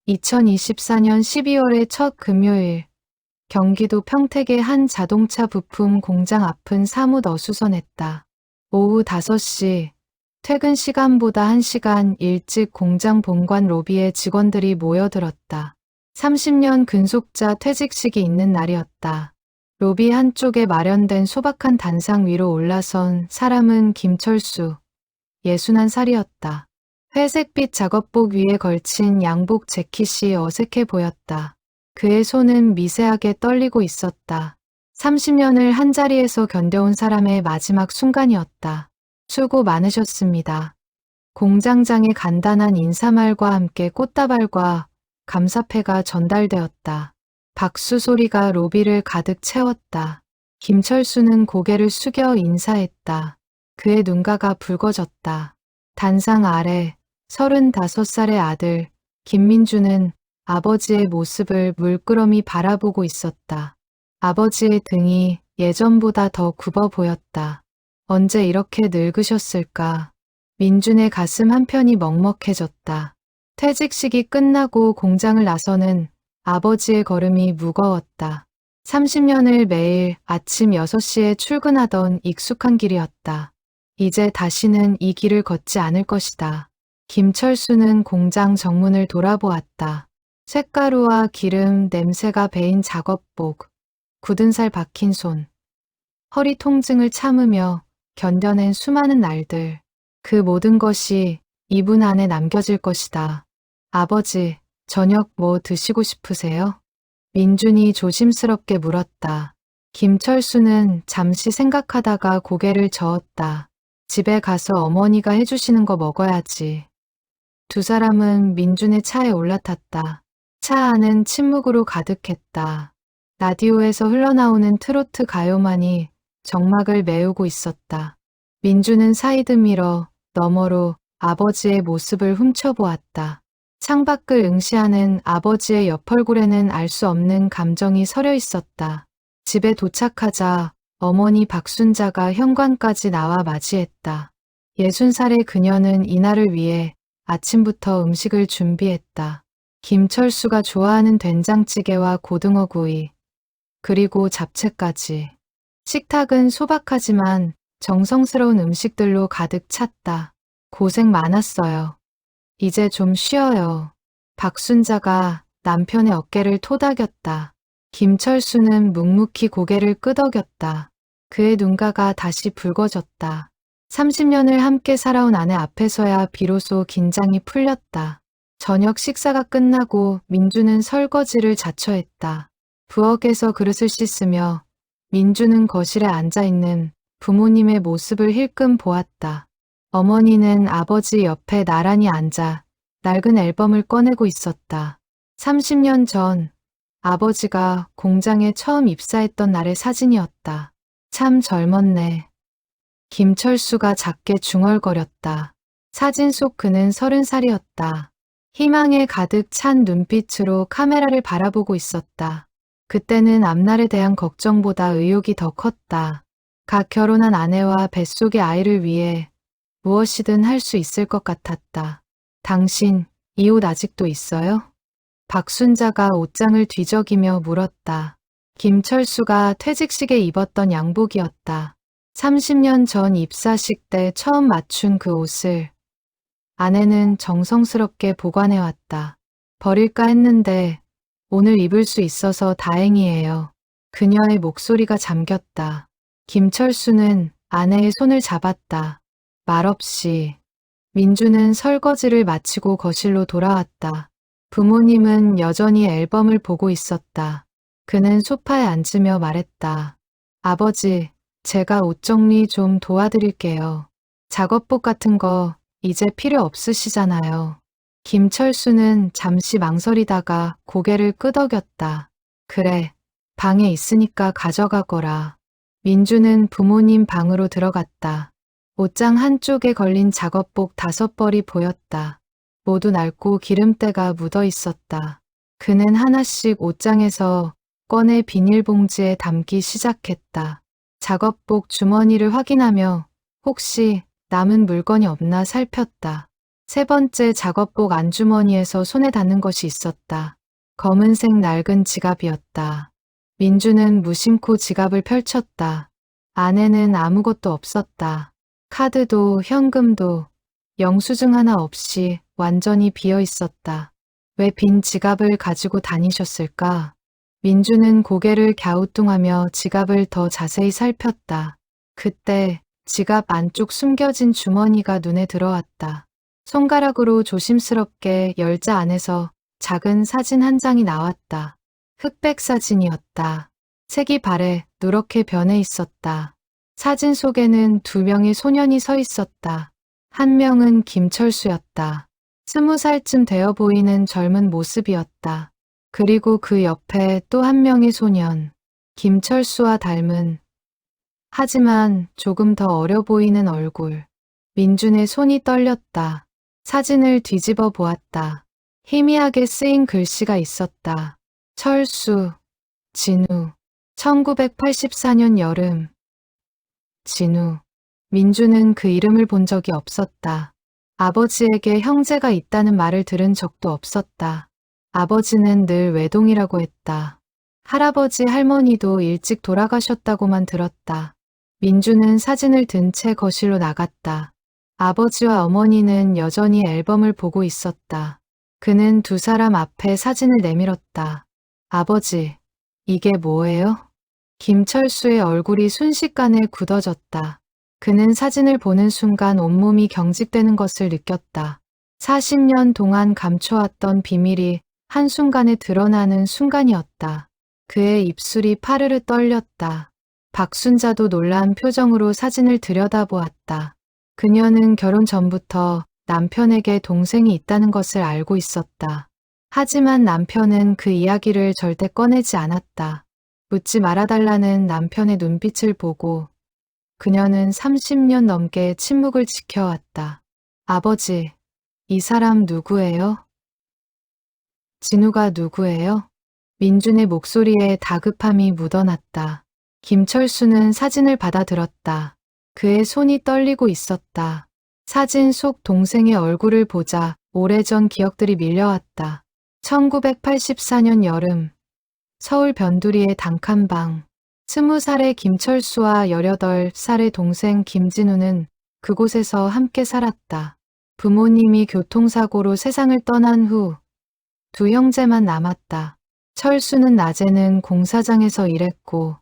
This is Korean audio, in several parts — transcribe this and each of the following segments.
2024년 12월의 첫 금요일, 경기도 평택의 한 자동차 부품 공장 앞은 사뭇 어수선했다. 오후 5시, 퇴근 시간보다 1시간 일찍 공장 본관 로비에 직원들이 모여들었다. 30년 근속자 퇴직식이 있는 날이었다. 로비 한쪽에 마련된 소박한 단상 위로 올라선 사람은 김철수, 61살이었다. 회색빛 작업복 위에 걸친 양복 재킷이 어색해 보였다. 그의 손은 미세하게 떨리고 있었다. 30년을 한자리에서 견뎌온 사람의 마지막 순간이었다. 수고 많으셨습니다. 공장장의 간단한 인사말과 함께 꽃다발과 감사패가 전달되었다. 박수 소리가 로비를 가득 채웠다. 김철수는 고개를 숙여 인사했다. 그의 눈가가 붉어졌다. 단상 아래 35살의 아들 김민주는 아버지의 모습을 물끄러미 바라보고 있었다. 아버지의 등이 예전보다 더 굽어 보였다. 언제 이렇게 늙으셨을까? 민준의 가슴 한편이 먹먹해졌다. 퇴직식이 끝나고 공장을 나서는 아버지의 걸음이 무거웠다. 30년을 매일 아침 6시에 출근하던 익숙한 길이었다. 이제 다시는 이 길을 걷지 않을 것이다. 김철수는 공장 정문을 돌아보았다. 쇳가루와 기름 냄새가 배인 작업복, 굳은 살 박힌 손, 허리 통증을 참으며 견뎌낸 수많은 날들. 그 모든 것이 2분 안에 남겨질 것이다. 아버지, 저녁 뭐 드시고 싶으세요? 민준이 조심스럽게 물었다. 김철수는 잠시 생각하다가 고개를 저었다. 집에 가서 어머니가 해주시는 거 먹어야지. 두 사람은 민준의 차에 올라탔다. 차 안은 침묵으로 가득했다. 라디오에서 흘러나오는 트로트 가요만이 정막을 메우고 있었다. 민준은 사이드 미러 너머로 아버지의 모습을 훔쳐보았다. 창밖을 응시하는 아버지의 옆얼굴에는 알 수 없는 감정이 서려 있었다. 집에 도착하자 어머니 박순자가 현관까지 나와 맞이했다. 60살의 그녀는 이날을 위해 아침부터 음식을 준비했다. 김철수가 좋아하는 된장찌개와 고등어구이, 그리고 잡채까지. 식탁은 소박하지만 정성스러운 음식들로 가득 찼다. 고생 많았어요. 이제 좀 쉬어요. 박순자가 남편의 어깨를 토닥였다. 김철수는 묵묵히 고개를 끄덕였다. 그의 눈가가 다시 붉어졌다. 30년을 함께 살아온 아내 앞에서야 비로소 긴장이 풀렸다. 저녁 식사가 끝나고 민주는 설거지를 자처했다. 부엌에서 그릇을 씻으며 민주는 거실에 앉아있는 부모님의 모습을 힐끔 보았다. 어머니는 아버지 옆에 나란히 앉아 낡은 앨범을 꺼내고 있었다. 30년 전 아버지가 공장에 처음 입사했던 날의 사진이었다. 참 젊었네. 김철수가 작게 중얼거렸다. 사진 속 그는 30살이었다. 희망에 가득 찬 눈빛으로 카메라를 바라보고 있었다. 그때는 앞날에 대한 걱정보다 의욕이 더 컸다. 갓 결혼한 아내와 뱃속의 아이를 위해 무엇이든 할 수 있을 것 같았다. 당신, 이 옷 아직도 있어요? 박순자가 옷장을 뒤적이며 물었다. 김철수가 퇴직식에 입었던 양복이었다. 30년 전 입사식 때 처음 맞춘 그 옷을 아내는 정성스럽게 보관해왔다. 버릴까 했는데 오늘 입을 수 있어서 다행이에요. 그녀의 목소리가 잠겼다. 김철수는 아내의 손을 잡았다. 말없이. 민주는 설거지를 마치고 거실로 돌아왔다. 부모님은 여전히 앨범을 보고 있었다. 그는 소파에 앉으며 말했다. 아버지, 제가 옷 정리 좀 도와드릴게요. 작업복 같은 거 이제 필요 없으시잖아요. 김철수는 잠시 망설이다가 고개를 끄덕였다. 그래, 방에 있으니까 가져가거라. 민주는 부모님 방으로 들어갔다. 옷장 한쪽에 걸린 작업복 5벌이 보였다. 모두 낡고 기름때가 묻어 있었다. 그는 하나씩 옷장에서 꺼내 비닐봉지에 담기 시작했다. 작업복 주머니를 확인하며 혹시 남은 물건이 없나 살폈다. 세 번째 작업복 안주머니에서 손에 닿는 것이 있었다. 검은색 낡은 지갑이었다. 민주는 무심코 지갑을 펼쳤다. 안에는 아무것도 없었다. 카드도 현금도 영수증 하나 없이 완전히 비어 있었다. 왜 빈 지갑을 가지고 다니셨을까? 민주는 고개를 갸우뚱하며 지갑을 더 자세히 살폈다. 그때 지갑 안쪽 숨겨진 주머니가 눈에 들어왔다. 손가락으로 조심스럽게 열자 안에서 작은 사진 한 장이 나왔다. 흑백 사진이었다. 색이 바래 누렇게 변해 있었다. 사진 속에는 두 명의 소년이 서 있었다. 한 명은 김철수였다. 20살쯤 되어 보이는 젊은 모습이었다. 그리고 그 옆에 또 한 명의 소년, 김철수와 닮은, 하지만 조금 더 어려 보이는 얼굴. 민준의 손이 떨렸다. 사진을 뒤집어 보았다. 희미하게 쓰인 글씨가 있었다. 철수, 진우, 1984년 여름. 진우. 민주는 그 이름을 본 적이 없었다. 아버지에게 형제가 있다는 말을 들은 적도 없었다. 아버지는 늘 외동이라고 했다. 할아버지 할머니도 일찍 돌아가셨다고만 들었다. 민주는 사진을 든 채 거실로 나갔다. 아버지와 어머니는 여전히 앨범을 보고 있었다. 그는 두 사람 앞에 사진을 내밀었다. 아버지, 이게 뭐예요? 김철수의 얼굴이 순식간에 굳어졌다. 그는 사진을 보는 순간 온몸이 경직되는 것을 느꼈다. 40년 동안 감춰왔던 비밀이 한순간에 드러나는 순간이었다. 그의 입술이 파르르 떨렸다. 박순자도 놀란 표정으로 사진을 들여다보았다. 그녀는 결혼 전부터 남편에게 동생이 있다는 것을 알고 있었다. 하지만 남편은 그 이야기를 절대 꺼내지 않았다. 묻지 말아달라는 남편의 눈빛을 보고 그녀는 30년 넘게 침묵을 지켜왔다. 아버지, 이 사람 누구예요? 진우가 누구예요? 민준의 목소리에 다급함이 묻어났다. 김철수는 사진을 받아들었다. 그의 손이 떨리고 있었다. 사진 속 동생의 얼굴을 보자 오래전 기억들이 밀려왔다. 1984년 여름, 서울 변두리의 단칸방. 20살의 김철수와 18살의 동생 김진우는 그곳에서 함께 살았다. 부모님이 교통사고로 세상을 떠난 후 두 형제만 남았다. 철수는 낮에는 공사장에서 일했고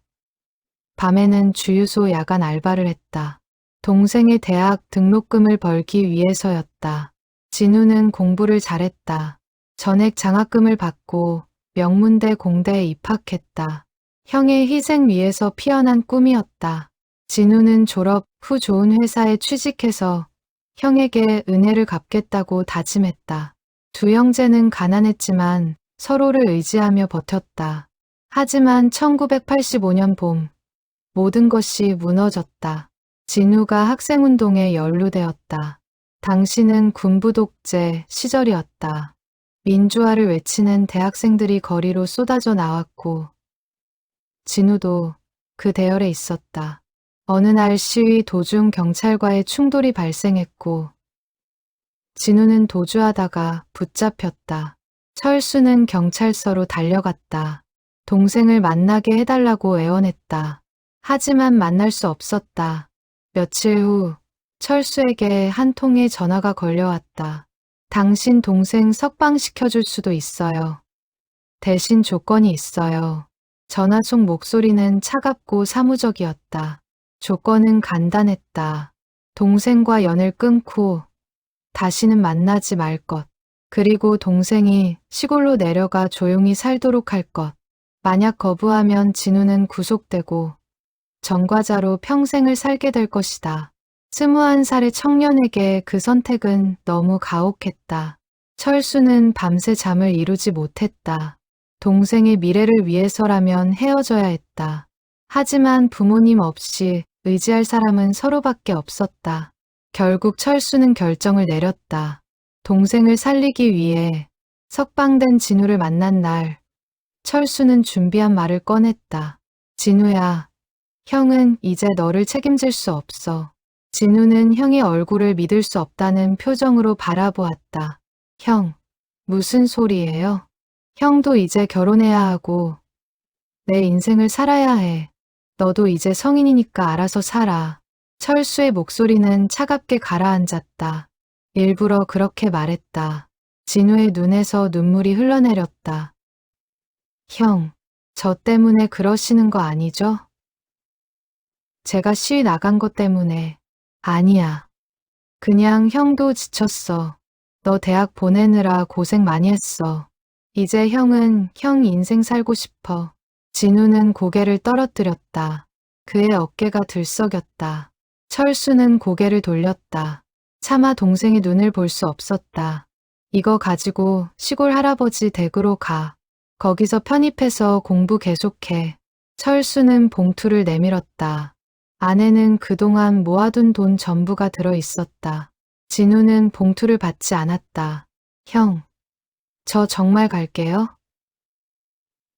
밤에는 주유소 야간 알바를 했다. 동생의 대학 등록금을 벌기 위해서였다. 진우는 공부를 잘했다. 전액 장학금을 받고 명문대 공대에 입학했다. 형의 희생 위에서 피어난 꿈이었다. 진우는 졸업 후 좋은 회사에 취직해서 형에게 은혜를 갚겠다고 다짐했다. 두 형제는 가난했지만 서로를 의지하며 버텼다. 하지만 1985년 봄, 모든 것이 무너졌다. 진우가 학생운동에 연루되었다. 당시는 군부 독재 시절이었다. 민주화를 외치는 대학생들이 거리로 쏟아져 나왔고 진우도 그 대열에 있었다. 어느 날 시위 도중 경찰과의 충돌이 발생했고 진우는 도주하다가 붙잡혔다. 철수는 경찰서로 달려갔다. 동생을 만나게 해달라고 애원했다. 하지만 만날 수 없었다. 며칠 후 철수에게 한 통의 전화가 걸려왔다. 당신 동생 석방시켜줄 수도 있어요. 대신 조건이 있어요. 전화 속 목소리는 차갑고 사무적이었다. 조건은 간단했다. 동생과 연을 끊고 다시는 만나지 말 것. 그리고 동생이 시골로 내려가 조용히 살도록 할 것. 만약 거부하면 진우는 구속되고 전과자로 평생을 살게 될 것이다. 21살의 청년에게 그 선택은 너무 가혹했다. 철수는 밤새 잠을 이루지 못했다. 동생의 미래를 위해서라면 헤어져야 했다. 하지만 부모님 없이 의지할 사람은 서로밖에 없었다. 결국 철수는 결정을 내렸다. 동생을 살리기 위해 석방된 진우를 만난 날, 철수는 준비한 말을 꺼냈다. 진우야, 형은 이제 너를 책임질 수 없어. 진우는 형의 얼굴을 믿을 수 없다는 표정으로 바라보았다. 형, 무슨 소리예요? 형도 이제 결혼해야 하고 내 인생을 살아야 해. 너도 이제 성인이니까 알아서 살아. 철수의 목소리는 차갑게 가라앉았다. 일부러 그렇게 말했다. 진우의 눈에서 눈물이 흘러내렸다. 형, 저 때문에 그러시는 거 아니죠? 제가 시위 나간 것 때문에. 아니야. 그냥 형도 지쳤어. 너 대학 보내느라 고생 많이 했어. 이제 형은 형 인생 살고 싶어. 진우는 고개를 떨어뜨렸다. 그의 어깨가 들썩였다. 철수는 고개를 돌렸다. 차마 동생의 눈을 볼 수 없었다. 이거 가지고 시골 할아버지 댁으로 가. 거기서 편입해서 공부 계속해. 철수는 봉투를 내밀었다. 안에는 그동안 모아둔 돈 전부가 들어 있었다. 진우는 봉투를 받지 않았다. 형, 저 정말 갈게요.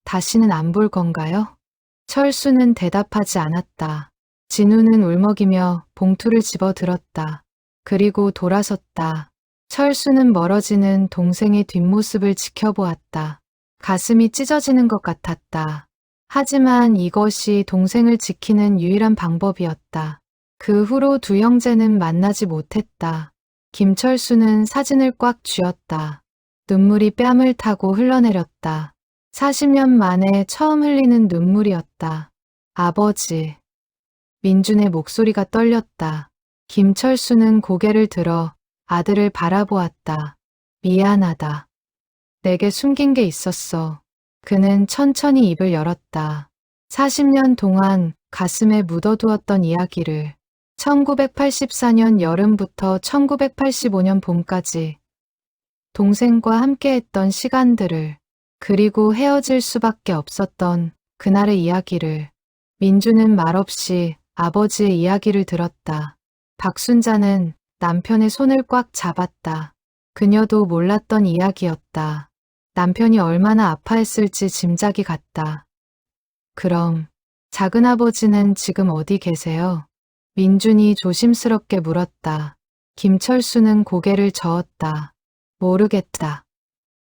다시는 안 볼 건가요? 철수는 대답하지 않았다. 진우는 울먹이며 봉투를 집어들었다. 그리고 돌아섰다. 철수는 멀어지는 동생의 뒷모습을 지켜보았다. 가슴이 찢어지는 것 같았다. 하지만 이것이 동생을 지키는 유일한 방법이었다. 그 후로 두 형제는 만나지 못했다. 김철수는 사진을 꽉 쥐었다. 눈물이 뺨을 타고 흘러내렸다. 40년 만에 처음 흘리는 눈물이었다. 아버지. 민준의 목소리가 떨렸다. 김철수는 고개를 들어 아들을 바라보았다. 미안하다. 내게 숨긴 게 있었어. 그는 천천히 입을 열었다. 40년 동안 가슴에 묻어두었던 이야기를 1984년 여름부터 1985년 봄까지 동생과 함께했던 시간들을 그리고 헤어질 수밖에 없었던 그날의 이야기를 민주는 말없이 아버지의 이야기를 들었다. 박순자는 남편의 손을 꽉 잡았다. 그녀도 몰랐던 이야기였다. 남편이 얼마나 아파했을지 짐작이 갔다. 그럼 작은아버지는 지금 어디 계세요? 민준이 조심스럽게 물었다. 김철수는 고개를 저었다. 모르겠다.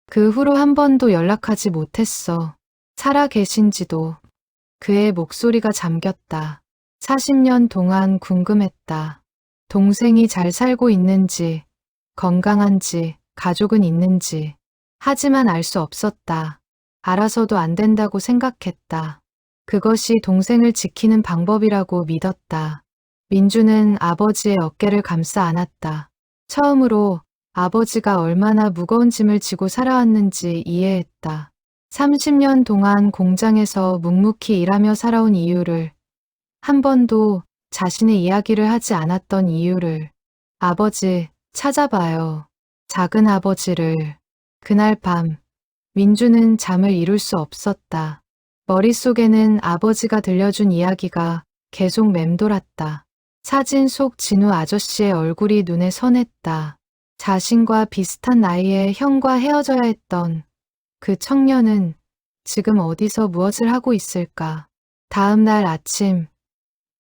그 후로 한 번도 연락하지 못했어. 살아 계신지도. 그의 목소리가 잠겼다. 40년 동안 궁금했다. 동생이 잘 살고 있는지, 건강한지, 가족은 있는지. 하지만 알 수 없었다. 알아서도 안 된다고 생각했다. 그것이 동생을 지키는 방법이라고 믿었다. 민주는 아버지의 어깨를 감싸 안았다. 처음으로 아버지가 얼마나 무거운 짐을 지고 살아왔는지 이해했다. 30년 동안 공장에서 묵묵히 일하며 살아온 이유를, 한 번도 자신의 이야기를 하지 않았던 이유를. 아버지, 찾아봐요. 작은 아버지를. 그날 밤, 민주는 잠을 이룰 수 없었다. 머릿속에는 아버지가 들려준 이야기가 계속 맴돌았다. 사진 속 진우 아저씨의 얼굴이 눈에 선했다. 자신과 비슷한 나이의 형과 헤어져야 했던 그 청년은 지금 어디서 무엇을 하고 있을까? 다음 날 아침,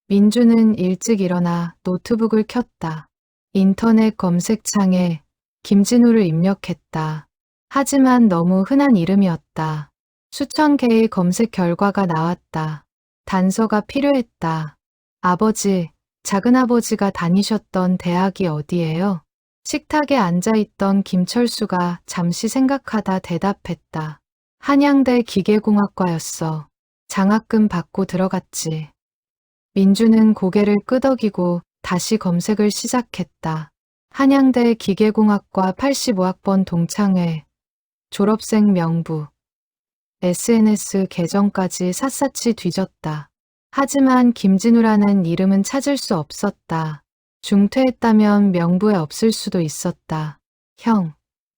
민주는 일찍 일어나 노트북을 켰다. 인터넷 검색창에 김진우를 입력했다. 하지만 너무 흔한 이름이었다. 수천 개의 검색 결과가 나왔다. 단서가 필요했다. 아버지, 작은아버지가 다니셨던 대학이 어디예요? 식탁에 앉아있던 김철수가 잠시 생각하다 대답했다. 한양대 기계공학과였어. 장학금 받고 들어갔지. 민주는 고개를 끄덕이고 다시 검색을 시작했다. 한양대 기계공학과 85학번 동창회, 졸업생 명부, SNS 계정까지 샅샅이 뒤졌다. 하지만 김진우라는 이름은 찾을 수 없었다. 중퇴했다면 명부에 없을 수도 있었다. 형,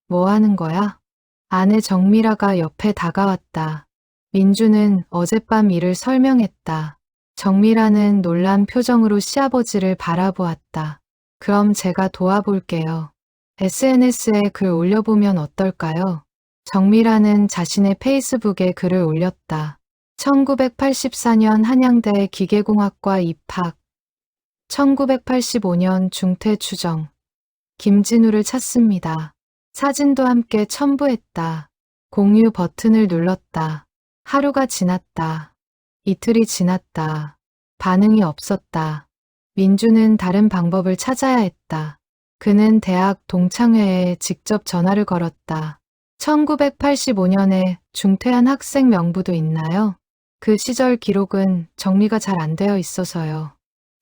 뭐 하는 거야? 아내 정미라가 옆에 다가왔다. 민주는 어젯밤 일을 설명했다. 정미라는 놀란 표정으로 시아버지를 바라보았다. 그럼 제가 도와볼게요. SNS에 글 올려보면 어떨까요? 정미라는 자신의 페이스북에 글을 올렸다. 1984년 한양대 기계공학과 입학. 1985년 중퇴 추정. 김진우를 찾습니다. 사진도 함께 첨부했다. 공유 버튼을 눌렀다. 하루가 지났다. 이틀이 지났다. 반응이 없었다. 민주는 다른 방법을 찾아야 했다. 그는 대학 동창회에 직접 전화를 걸었다. 1985년에 중퇴한 학생 명부도 있나요? 그 시절 기록은 정리가 잘 안 되어 있어서요.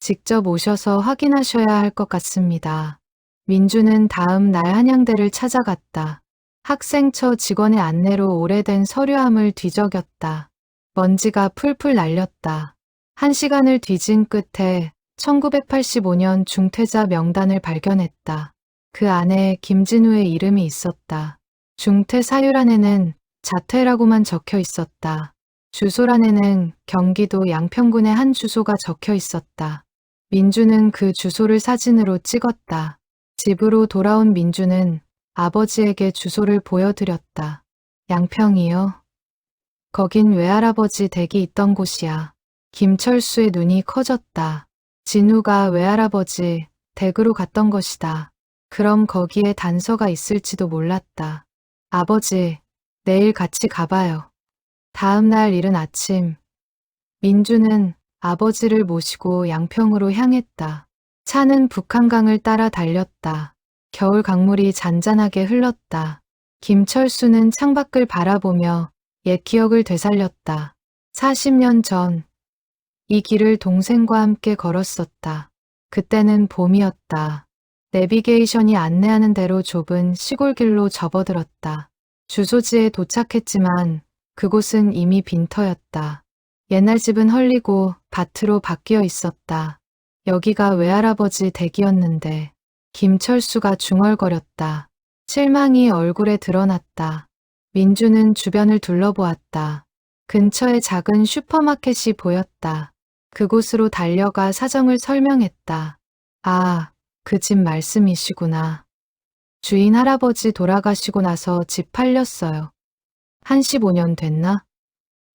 직접 오셔서 확인하셔야 할 것 같습니다. 민주는 다음 날 한양대를 찾아갔다. 학생처 직원의 안내로 오래된 서류함을 뒤적였다. 먼지가 풀풀 날렸다. 1시간을 뒤진 끝에 1985년 중퇴자 명단을 발견했다. 그 안에 김진우의 이름이 있었다. 중퇴 사유란에는 자퇴라고만 적혀 있었다. 주소란에는 경기도 양평군의 한 주소가 적혀 있었다. 민주는 그 주소를 사진으로 찍었다. 집으로 돌아온 민주는 아버지에게 주소를 보여드렸다. 양평이요? 거긴 외할아버지 댁이 있던 곳이야. 김철수의 눈이 커졌다. 진우가 외할아버지 댁으로 갔던 것이다. 그럼 거기에 단서가 있을지도 몰랐다. 아버지, 내일 같이 가봐요. 다음 날 이른 아침, 민주는 아버지를 모시고 양평으로 향했다. 차는 북한강을 따라 달렸다. 겨울 강물이 잔잔하게 흘렀다. 김철수는 창밖을 바라보며 옛 기억을 되살렸다. 40년 전, 이 길을 동생과 함께 걸었었다. 그때는 봄이었다. 내비게이션이 안내하는 대로 좁은 시골길로 접어들었다. 주소지에 도착했지만 그곳은 이미 빈터였다. 옛날 집은 헐리고 밭으로 바뀌어 있었다. 여기가 외할아버지 댁이었는데 김철수가 중얼거렸다. 실망이 얼굴에 드러났다. 민주는 주변을 둘러보았다. 근처에 작은 슈퍼마켓이 보였다. 그곳으로 달려가 사정을 설명했다. 아, 그 집 말씀이시구나. 주인 할아버지 돌아가시고 나서 집 팔렸어요. 한 15년 됐나?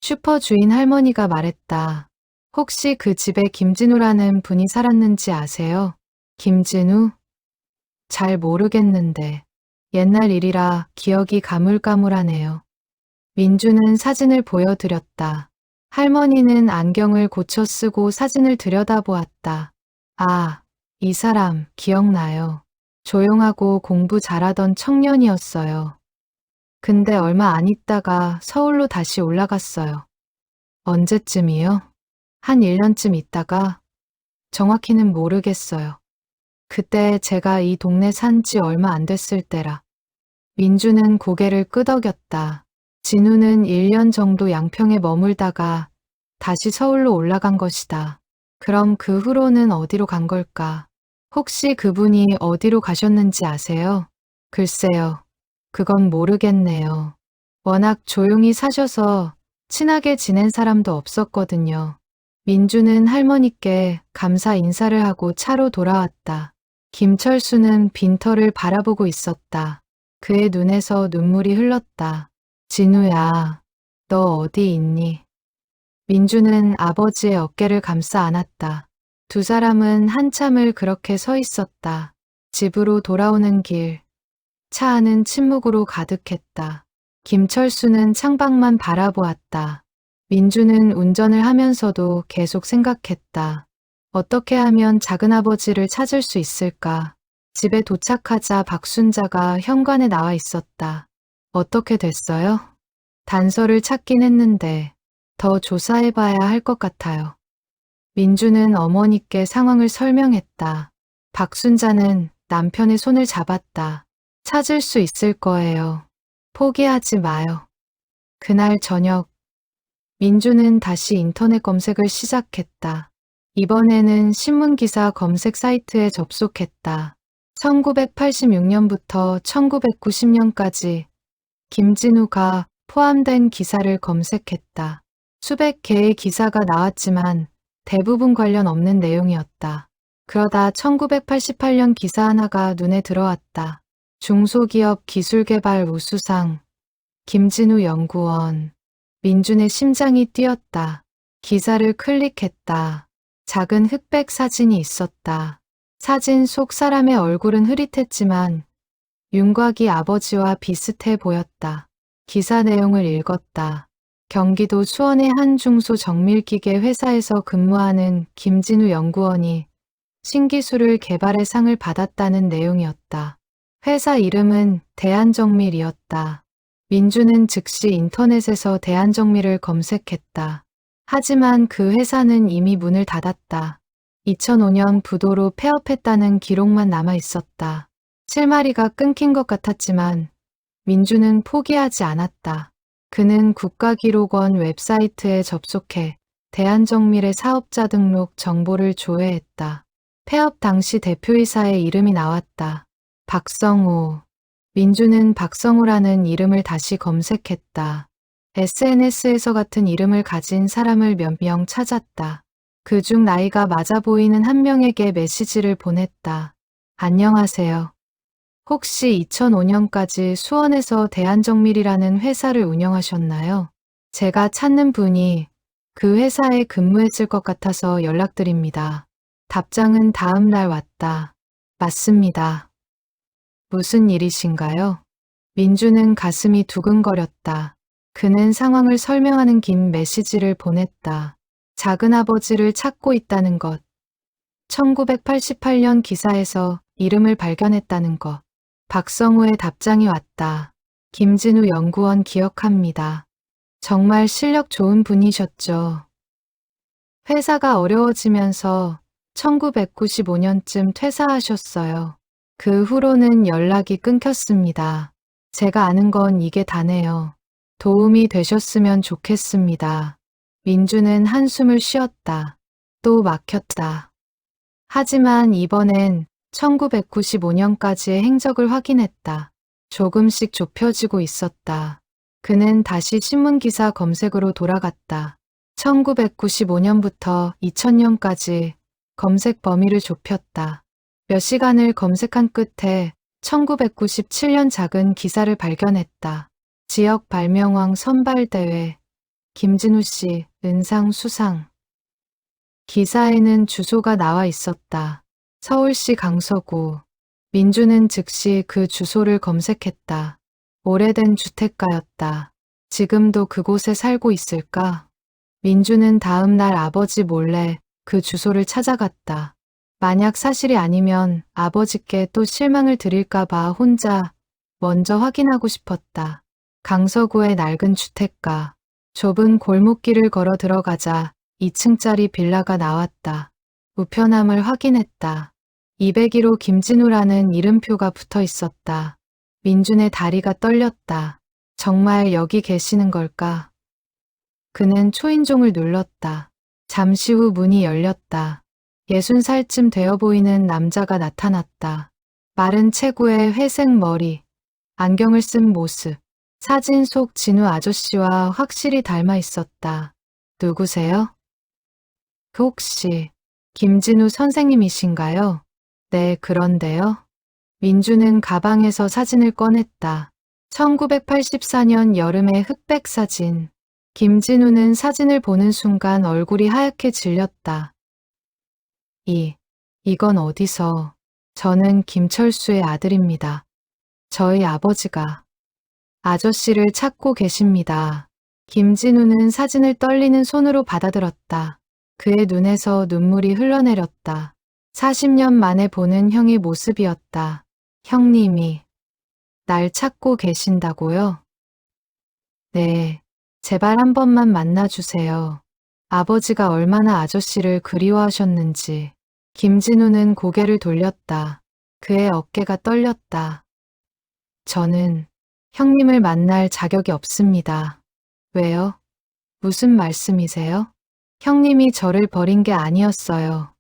슈퍼 주인 할머니가 말했다. 혹시 그 집에 김진우라는 분이 살았는지 아세요? 김진우? 잘 모르겠는데. 옛날 일이라 기억이 가물가물하네요. 민주는 사진을 보여드렸다. 할머니는 안경을 고쳐 쓰고 사진을 들여다보았다. 아, 이 사람 기억나요. 조용하고 공부 잘하던 청년이었어요. 근데 얼마 안 있다가 서울로 다시 올라갔어요. 언제쯤이요? 한 1년쯤 있다가? 정확히는 모르겠어요. 그때 제가 이 동네 산 지 얼마 안 됐을 때라. 민주는 고개를 끄덕였다. 진우는 1년 정도 양평에 머물다가 다시 서울로 올라간 것이다. 그럼 그 후로는 어디로 간 걸까? 혹시 그분이 어디로 가셨는지 아세요? 글쎄요. 그건 모르겠네요. 워낙 조용히 사셔서 친하게 지낸 사람도 없었거든요. 민주는 할머니께 감사 인사를 하고 차로 돌아왔다. 김철수는 빈터를 바라보고 있었다. 그의 눈에서 눈물이 흘렀다. 진우야, 너 어디 있니? 민주는 아버지의 어깨를 감싸 안았다. 두 사람은 한참을 그렇게 서 있었다. 집으로 돌아오는 길. 차 안은 침묵으로 가득했다. 김철수는 창밖만 바라보았다. 민주는 운전을 하면서도 계속 생각했다. 어떻게 하면 작은아버지를 찾을 수 있을까? 집에 도착하자 박순자가 현관에 나와 있었다. 어떻게 됐어요? 단서를 찾긴 했는데 더 조사해봐야 할 것 같아요. 민주는 어머니께 상황을 설명했다. 박순자는 남편의 손을 잡았다. 찾을 수 있을 거예요. 포기하지 마요. 그날 저녁, 민주는 다시 인터넷 검색을 시작했다. 이번에는 신문기사 검색 사이트에 접속했다. 1986년부터 1990년까지 김진우가 포함된 기사를 검색했다. 수백 개의 기사가 나왔지만 대부분 관련 없는 내용이었다. 그러다 1988년 기사 하나가 눈에 들어왔다. 중소기업 기술개발 우수상, 김진우 연구원. 민준의 심장이 뛰었다. 기사를 클릭했다. 작은 흑백 사진이 있었다. 사진 속 사람의 얼굴은 흐릿했지만 윤곽이 아버지와 비슷해 보였다. 기사 내용을 읽었다. 경기도 수원의 한 중소정밀기계 회사에서 근무하는 김진우 연구원이 신기술을 개발해 상을 받았다는 내용이었다. 회사 이름은 대한정밀이었다. 민주는 즉시 인터넷에서 대한정밀을 검색했다. 하지만 그 회사는 이미 문을 닫았다. 2005년 부도로 폐업했다는 기록만 남아 있었다. 실마리가 끊긴 것 같았지만 민주는 포기하지 않았다. 그는 국가기록원 웹사이트에 접속해 대한정밀의 사업자 등록 정보를 조회했다. 폐업 당시 대표이사의 이름이 나왔다. 박성우. 민주는 박성우라는 이름을 다시 검색했다. SNS에서 같은 이름을 가진 사람을 몇 명 찾았다. 그중 나이가 맞아 보이는 한 명에게 메시지를 보냈다. 안녕하세요. 혹시 2005년까지 수원에서 대한정밀이라는 회사를 운영하셨나요? 제가 찾는 분이 그 회사에 근무했을 것 같아서 연락드립니다. 답장은 다음 날 왔다. 맞습니다. 무슨 일이신가요? 민주는 가슴이 두근거렸다. 그는 상황을 설명하는 긴 메시지를 보냈다. 작은아버지를 찾고 있다는 것. 1988년 기사에서 이름을 발견했다는 것. 박성우의 답장이 왔다. 김진우 연구원 기억합니다. 정말 실력 좋은 분이셨죠. 회사가 어려워지면서 1995년쯤 퇴사하셨어요. 그 후로는 연락이 끊겼습니다. 제가 아는 건 이게 다네요. 도움이 되셨으면 좋겠습니다. 민주는 한숨을 쉬었다. 또 막혔다. 하지만 이번엔 1995년까지의 행적을 확인했다. 조금씩 좁혀지고 있었다. 그는 다시 신문기사 검색으로 돌아갔다. 1995년부터 2000년까지 검색 범위를 좁혔다. 몇 시간을 검색한 끝에 1997년 작은 기사를 발견했다. 지역 발명왕 선발대회, 김진우 씨, 은상 수상. 기사에는 주소가 나와 있었다. 서울시 강서구. 민주는 즉시 그 주소를 검색했다. 오래된 주택가였다. 지금도 그곳에 살고 있을까? 민주는 다음 날 아버지 몰래 그 주소를 찾아갔다. 만약 사실이 아니면 아버지께 또 실망을 드릴까봐 혼자 먼저 확인하고 싶었다. 강서구의 낡은 주택가. 좁은 골목길을 걸어 들어가자 2층짜리 빌라가 나왔다. 우편함을 확인했다. 201호 김진우라는 이름표가 붙어 있었다. 민준의 다리가 떨렸다. 정말 여기 계시는 걸까? 그는 초인종을 눌렀다. 잠시 후 문이 열렸다. 60살쯤 되어 보이는 남자가 나타났다. 마른 체구의 회색 머리, 안경을 쓴 모습. 사진 속 진우 아저씨와 확실히 닮아 있었다. 누구세요? 혹시 김진우 선생님이신가요? 네, 그런데요. 민주는 가방에서 사진을 꺼냈다. 1984년 여름의 흑백 사진. 김진우는 사진을 보는 순간 얼굴이 하얗게 질렸다. 이건 어디서? 저는 김철수의 아들입니다. 저희 아버지가 아저씨를 찾고 계십니다. 김진우는 사진을 떨리는 손으로 받아들었다. 그의 눈에서 눈물이 흘러내렸다. 40년 만에 보는 형의 모습이었다. 형님이 날 찾고 계신다고요? 네, 제발 한 번만 만나주세요. 아버지가 얼마나 아저씨를 그리워하셨는지. 김진우는 고개를 돌렸다. 그의 어깨가 떨렸다. 저는 형님을 만날 자격이 없습니다. 왜요? 무슨 말씀이세요? 형님이 저를 버린 게 아니었어요.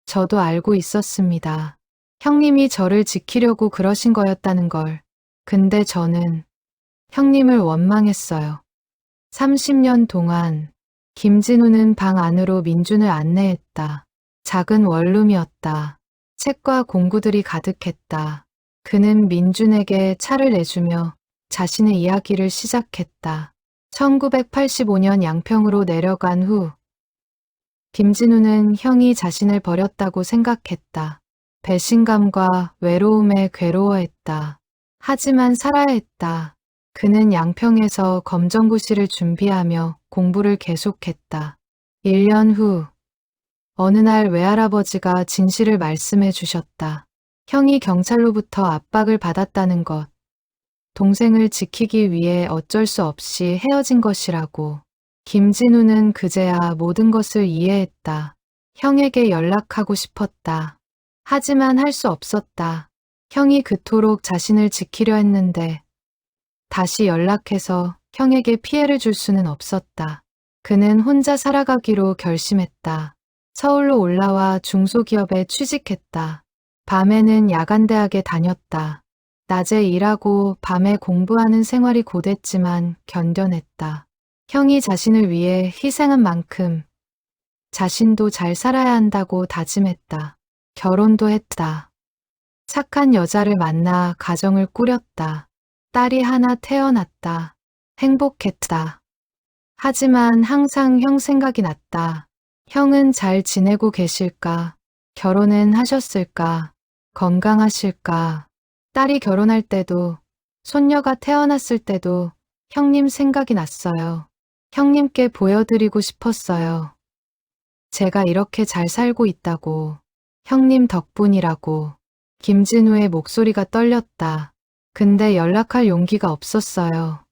저도 알고 있었습니다. 형님이 저를 지키려고 그러신 거였다는 걸. 근데 저는 형님을 원망했어요. 30년 동안 김진우는 방 안으로 민준을 안내했다. 작은 원룸이었다. 책과 공구들이 가득했다. 그는 민준에게 차를 내주며 자신의 이야기를 시작했다. 1985년 양평으로 내려간 후 김진우는 형이 자신을 버렸다고 생각했다. 배신감과 외로움에 괴로워했다. 하지만 살아야 했다. 그는 양평에서 검정고시를 준비하며 공부를 계속했다. 1년 후 어느 날 외할아버지가 진실을 말씀해 주셨다. 형이 경찰로부터 압박을 받았다는 것. 동생을 지키기 위해 어쩔 수 없이 헤어진 것이라고. 김진우는 그제야 모든 것을 이해했다. 형에게 연락하고 싶었다. 하지만 할 수 없었다. 형이 그토록 자신을 지키려 했는데 다시 연락해서 형에게 피해를 줄 수는 없었다. 그는 혼자 살아가기로 결심했다. 서울로 올라와 중소기업에 취직했다. 밤에는 야간대학에 다녔다. 낮에 일하고 밤에 공부하는 생활이 고됐지만 견뎌냈다. 형이 자신을 위해 희생한 만큼 자신도 잘 살아야 한다고 다짐했다. 결혼도 했다. 착한 여자를 만나 가정을 꾸렸다. 딸이 하나 태어났다. 행복했다. 하지만 항상 형 생각이 났다. 형은 잘 지내고 계실까? 결혼은 하셨을까? 건강하실까? 딸이 결혼할 때도, 손녀가 태어났을 때도 형님 생각이 났어요. 형님께 보여드리고 싶었어요. 제가 이렇게 잘 살고 있다고, 형님 덕분이라고. 김진우의 목소리가 떨렸다. 근데 연락할 용기가 없었어요.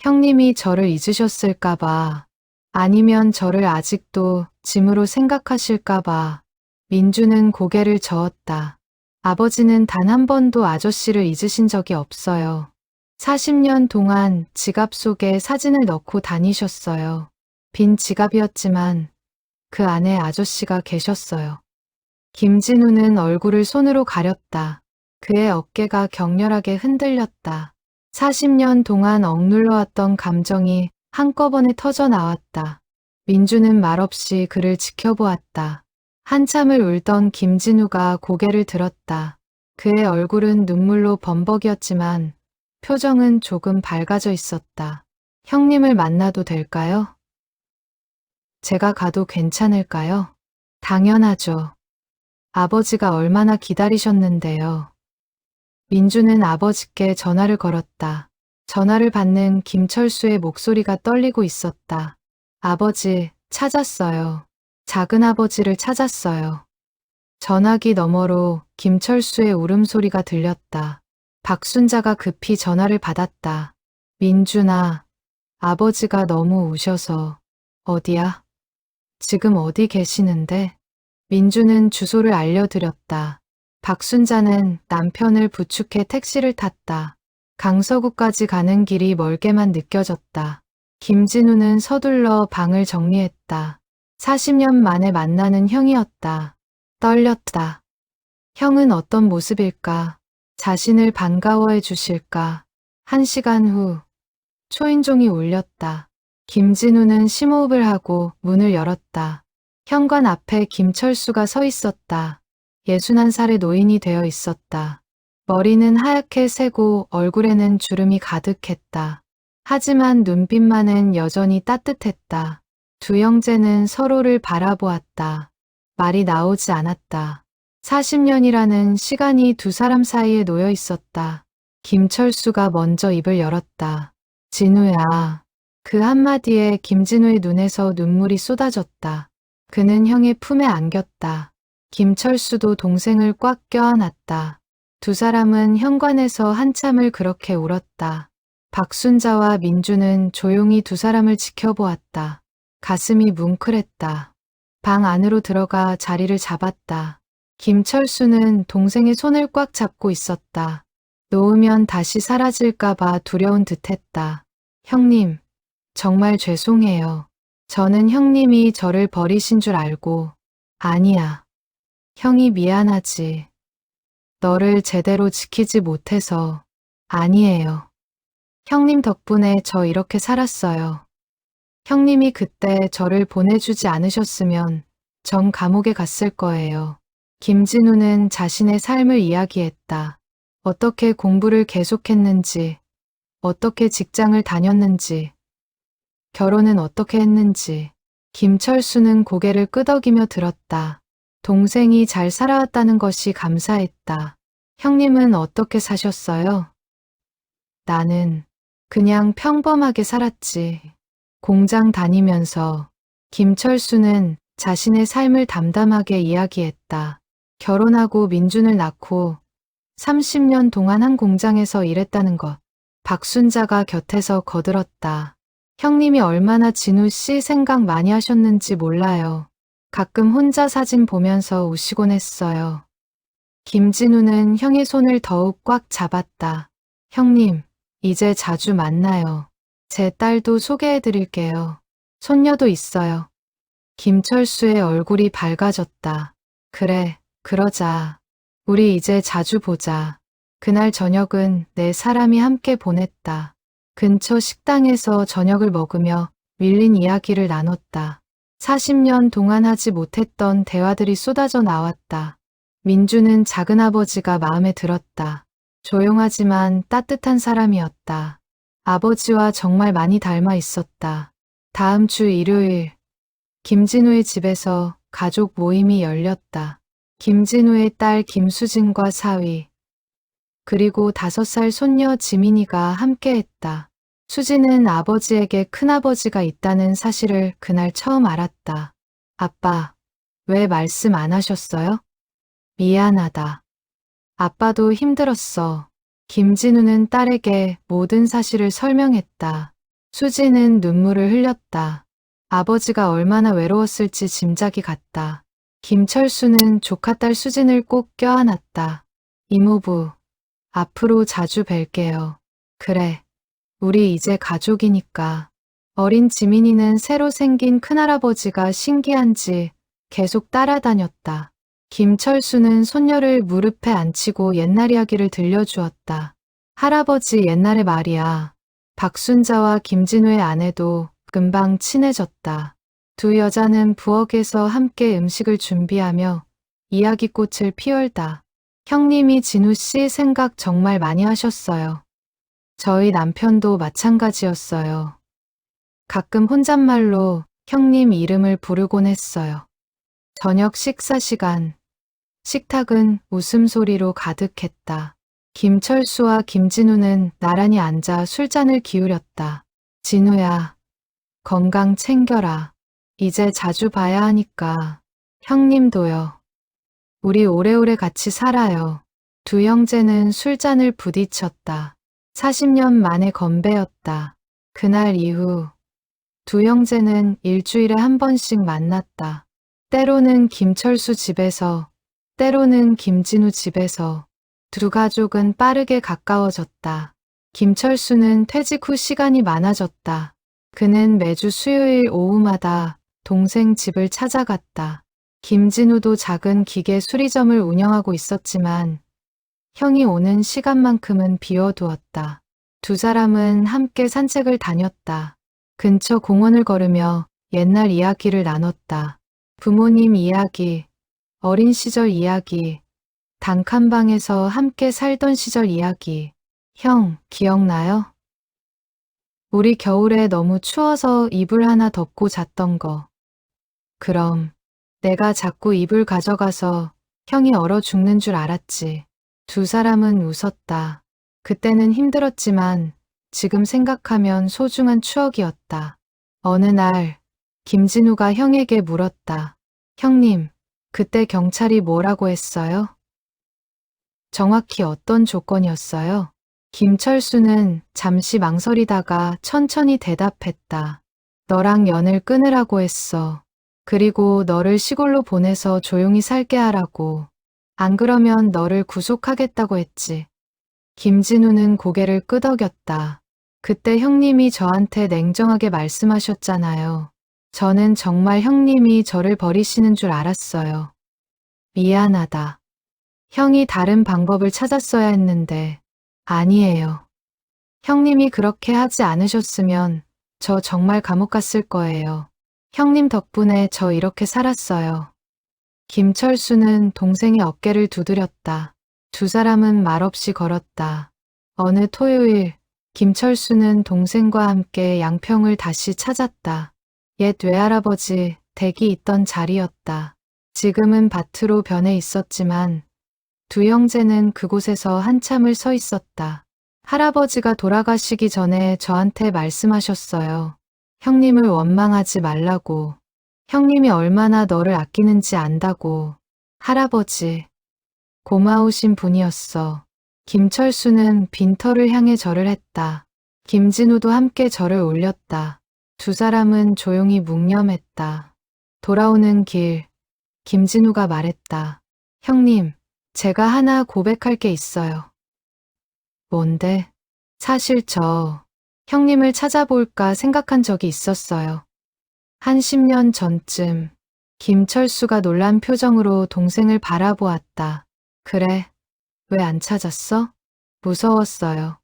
형님이 저를 잊으셨을까봐, 아니면 저를 아직도 짐으로 생각하실까봐. 민주는 고개를 저었다. 아버지는 단 한 번도 아저씨를 잊으신 적이 없어요. 40년 동안 지갑 속에 사진을 넣고 다니셨어요. 빈 지갑이었지만 그 안에 아저씨가 계셨어요. 김진우는 얼굴을 손으로 가렸다. 그의 어깨가 격렬하게 흔들렸다. 40년 동안 억눌러왔던 감정이 한꺼번에 터져 나왔다. 민주는 말없이 그를 지켜보았다. 한참을 울던 김진우가 고개를 들었다. 그의 얼굴은 눈물로 범벅이었지만 표정은 조금 밝아져 있었다. 형님을 만나도 될까요? 제가 가도 괜찮을까요? 당연하죠. 아버지가 얼마나 기다리셨는데요. 민주는 아버지께 전화를 걸었다. 전화를 받는 김철수의 목소리가 떨리고 있었다. 아버지, 찾았어요. 작은아버지를 찾았어요. 전화기 너머로 김철수의 울음소리가 들렸다. 박순자가 급히 전화를 받았다. 민준아, 아버지가 너무 우셔서. 어디야? 지금 어디 계시는데? 민주는 주소를 알려드렸다. 박순자는 남편을 부축해 택시를 탔다. 강서구까지 가는 길이 멀게만 느껴졌다. 김진우는 서둘러 방을 정리했다. 40년 만에 만나는 형이었다. 떨렸다. 형은 어떤 모습일까? 자신을 반가워해 주실까? 1시간 후 초인종이 울렸다. 김진우는 심호흡을 하고 문을 열었다. 현관 앞에 김철수가 서 있었다. 61살의 노인이 되어 있었다. 머리는 하얗게 새고 얼굴에는 주름이 가득했다. 하지만 눈빛만은 여전히 따뜻했다. 두 형제는 서로를 바라보았다. 말이 나오지 않았다. 40년이라는 시간이 두 사람 사이에 놓여 있었다. 김철수가 먼저 입을 열었다. 진우야. 그 한마디에 김진우의 눈에서 눈물이 쏟아졌다. 그는 형의 품에 안겼다. 김철수도 동생을 꽉 껴안았다. 두 사람은 현관에서 한참을 그렇게 울었다. 박순자와 민주는 조용히 두 사람을 지켜보았다. 가슴이 뭉클했다. 방 안으로 들어가 자리를 잡았다. 김철수는 동생의 손을 꽉 잡고 있었다. 놓으면 다시 사라질까봐 두려운 듯했다. 형님, 정말 죄송해요. 저는 형님이 저를 버리신 줄 알고. 아니야. 형이 미안하지. 너를 제대로 지키지 못해서. 아니에요. 형님 덕분에 저 이렇게 살았어요. 형님이 그때 저를 보내주지 않으셨으면 전 감옥에 갔을 거예요. 김진우는 자신의 삶을 이야기했다. 어떻게 공부를 계속했는지, 어떻게 직장을 다녔는지, 결혼은 어떻게 했는지. 김철수는 고개를 끄덕이며 들었다. 동생이 잘 살아왔다는 것이 감사했다. 형님은 어떻게 사셨어요? 나는 그냥 평범하게 살았지. 공장 다니면서 김철수는 자신의 삶을 담담하게 이야기했다. 결혼하고 민준을 낳고 30년 동안 한 공장에서 일했다는 것. 박순자가 곁에서 거들었다. 형님이 얼마나 진우 씨 생각 많이 하셨는지 몰라요. 가끔 혼자 사진 보면서 우시곤 했어요. 김진우는 형의 손을 더욱 꽉 잡았다. 형님, 이제 자주 만나요. 제 딸도 소개해 드릴게요. 손녀도 있어요. 김철수의 얼굴이 밝아졌다. 그래, 그러자. 우리 이제 자주 보자. 그날 저녁은 네 사람이 함께 보냈다. 근처 식당에서 저녁을 먹으며 밀린 이야기를 나눴다. 40년 동안 하지 못했던 대화들이 쏟아져 나왔다. 민주는 작은아버지가 마음에 들었다. 조용하지만 따뜻한 사람이었다. 아버지와 정말 많이 닮아 있었다. 다음 주 일요일, 김진우의 집에서 가족 모임이 열렸다. 김진우의 딸 김수진과 사위, 그리고 5살 손녀 지민이가 함께했다. 수진은 아버지에게 큰아버지가 있다는 사실을 그날 처음 알았다. 아빠, 왜 말씀 안 하셨어요? 미안하다. 아빠도 힘들었어. 김진우는 딸에게 모든 사실을 설명했다. 수진은 눈물을 흘렸다. 아버지가 얼마나 외로웠을지 짐작이 갔다. 김철수는 조카딸 수진을 꼭 껴안았다. 이모부, 앞으로 자주 뵐게요. 그래, 우리 이제 가족이니까. 어린 지민이는 새로 생긴 큰할아버지가 신기한지 계속 따라다녔다. 김철수는 손녀를 무릎에 앉히고 옛날 이야기를 들려주었다. 할아버지 옛날에 말이야. 박순자와 김진우의 아내도 금방 친해졌다. 두 여자는 부엌에서 함께 음식을 준비하며 이야기꽃을 피울다. 형님이 진우 씨 생각 정말 많이 하셨어요. 저희 남편도 마찬가지였어요. 가끔 혼잣말로 형님 이름을 부르곤 했어요. 저녁 식사 시간. 식탁은 웃음소리로 가득했다. 김철수와 김진우는 나란히 앉아 술잔을 기울였다. 진우야, 건강 챙겨라. 이제 자주 봐야 하니까. 형님도요. 우리 오래오래 같이 살아요. 두 형제는 술잔을 부딪혔다. 40년 만의 건배였다. 그날 이후 두 형제는 일주일에 한 번씩 만났다. 때로는 김철수 집에서, 때로는 김진우 집에서. 두 가족은 빠르게 가까워졌다. 김철수는 퇴직 후 시간이 많아졌다. 그는 매주 수요일 오후마다 동생 집을 찾아갔다. 김진우도 작은 기계 수리점을 운영하고 있었지만 형이 오는 시간만큼은 비워두었다. 두 사람은 함께 산책을 다녔다. 근처 공원을 걸으며 옛날 이야기를 나눴다. 부모님 이야기, 어린 시절 이야기, 단칸방에서 함께 살던 시절 이야기. 형, 기억나요? 우리 겨울에 너무 추워서 이불 하나 덮고 잤던 거. 그럼 내가 자꾸 이불 가져가서 형이 얼어 죽는 줄 알았지. 두 사람은 웃었다. 그때는 힘들었지만 지금 생각하면 소중한 추억이었다. 어느 날 김진우가 형에게 물었다. 형님, 그때 경찰이 뭐라고 했어요? 정확히 어떤 조건이었어요? 김철수는 잠시 망설이다가 천천히 대답했다. 너랑 연을 끊으라고 했어. 그리고 너를 시골로 보내서 조용히 살게 하라고. 안 그러면 너를 구속하겠다고 했지. 김진우는 고개를 끄덕였다. 그때 형님이 저한테 냉정하게 말씀하셨잖아요. 저는 정말 형님이 저를 버리시는 줄 알았어요. 미안하다. 형이 다른 방법을 찾았어야 했는데. 아니에요. 형님이 그렇게 하지 않으셨으면 저 정말 감옥 갔을 거예요. 형님 덕분에 저 이렇게 살았어요. 김철수는 동생의 어깨를 두드렸다. 두 사람은 말없이 걸었다. 어느 토요일, 김철수는 동생과 함께 양평을 다시 찾았다. 옛 외할아버지 댁이 있던 자리였다. 지금은 밭으로 변해 있었지만 두 형제는 그곳에서 한참을 서 있었다. 할아버지가 돌아가시기 전에 저한테 말씀하셨어요. 형님을 원망하지 말라고. 형님이 얼마나 너를 아끼는지 안다고. 할아버지, 고마우신 분이었어. 김철수는 빈터를 향해 절을 했다. 김진우도 함께 절을 올렸다. 두 사람은 조용히 묵념했다. 돌아오는 길, 김진우가 말했다. 형님, 제가 하나 고백할 게 있어요. 뭔데? 사실 저 형님을 찾아볼까 생각한 적이 있었어요. 한 10년 전쯤 김철수가 놀란 표정으로 동생을 바라보았다. 그래, 왜 안 찾았어? 무서웠어요.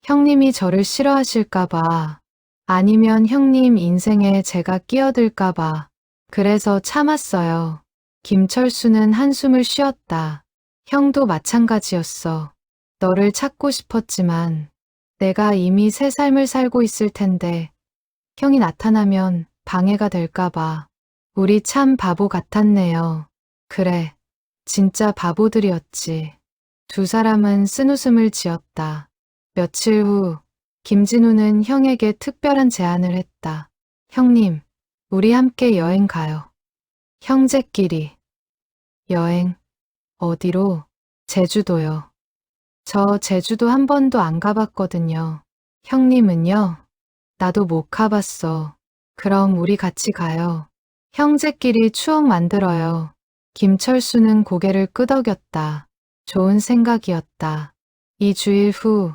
형님이 저를 싫어하실까봐, 아니면 형님 인생에 제가 끼어들까봐, 그래서 참았어요. 김철수는 한숨을 쉬었다. 형도 마찬가지였어. 너를 찾고 싶었지만 내가 이미 새 삶을 살고 있을 텐데 형이 나타나면 방해가 될까봐. 우리 참 바보 같았네요. 그래, 진짜 바보들이었지. 두 사람은 쓴웃음을 지었다. 며칠 후 김진우는 형에게 특별한 제안을 했다. 형님, 우리 함께 여행 가요. 형제끼리. 여행. 어디로? 제주도요. 저 제주도 한 번도 안 가봤거든요. 형님은요? 나도 못 가봤어. 그럼 우리 같이 가요. 형제끼리 추억 만들어요. 김철수는 고개를 끄덕였다. 좋은 생각이었다. 2주일 후,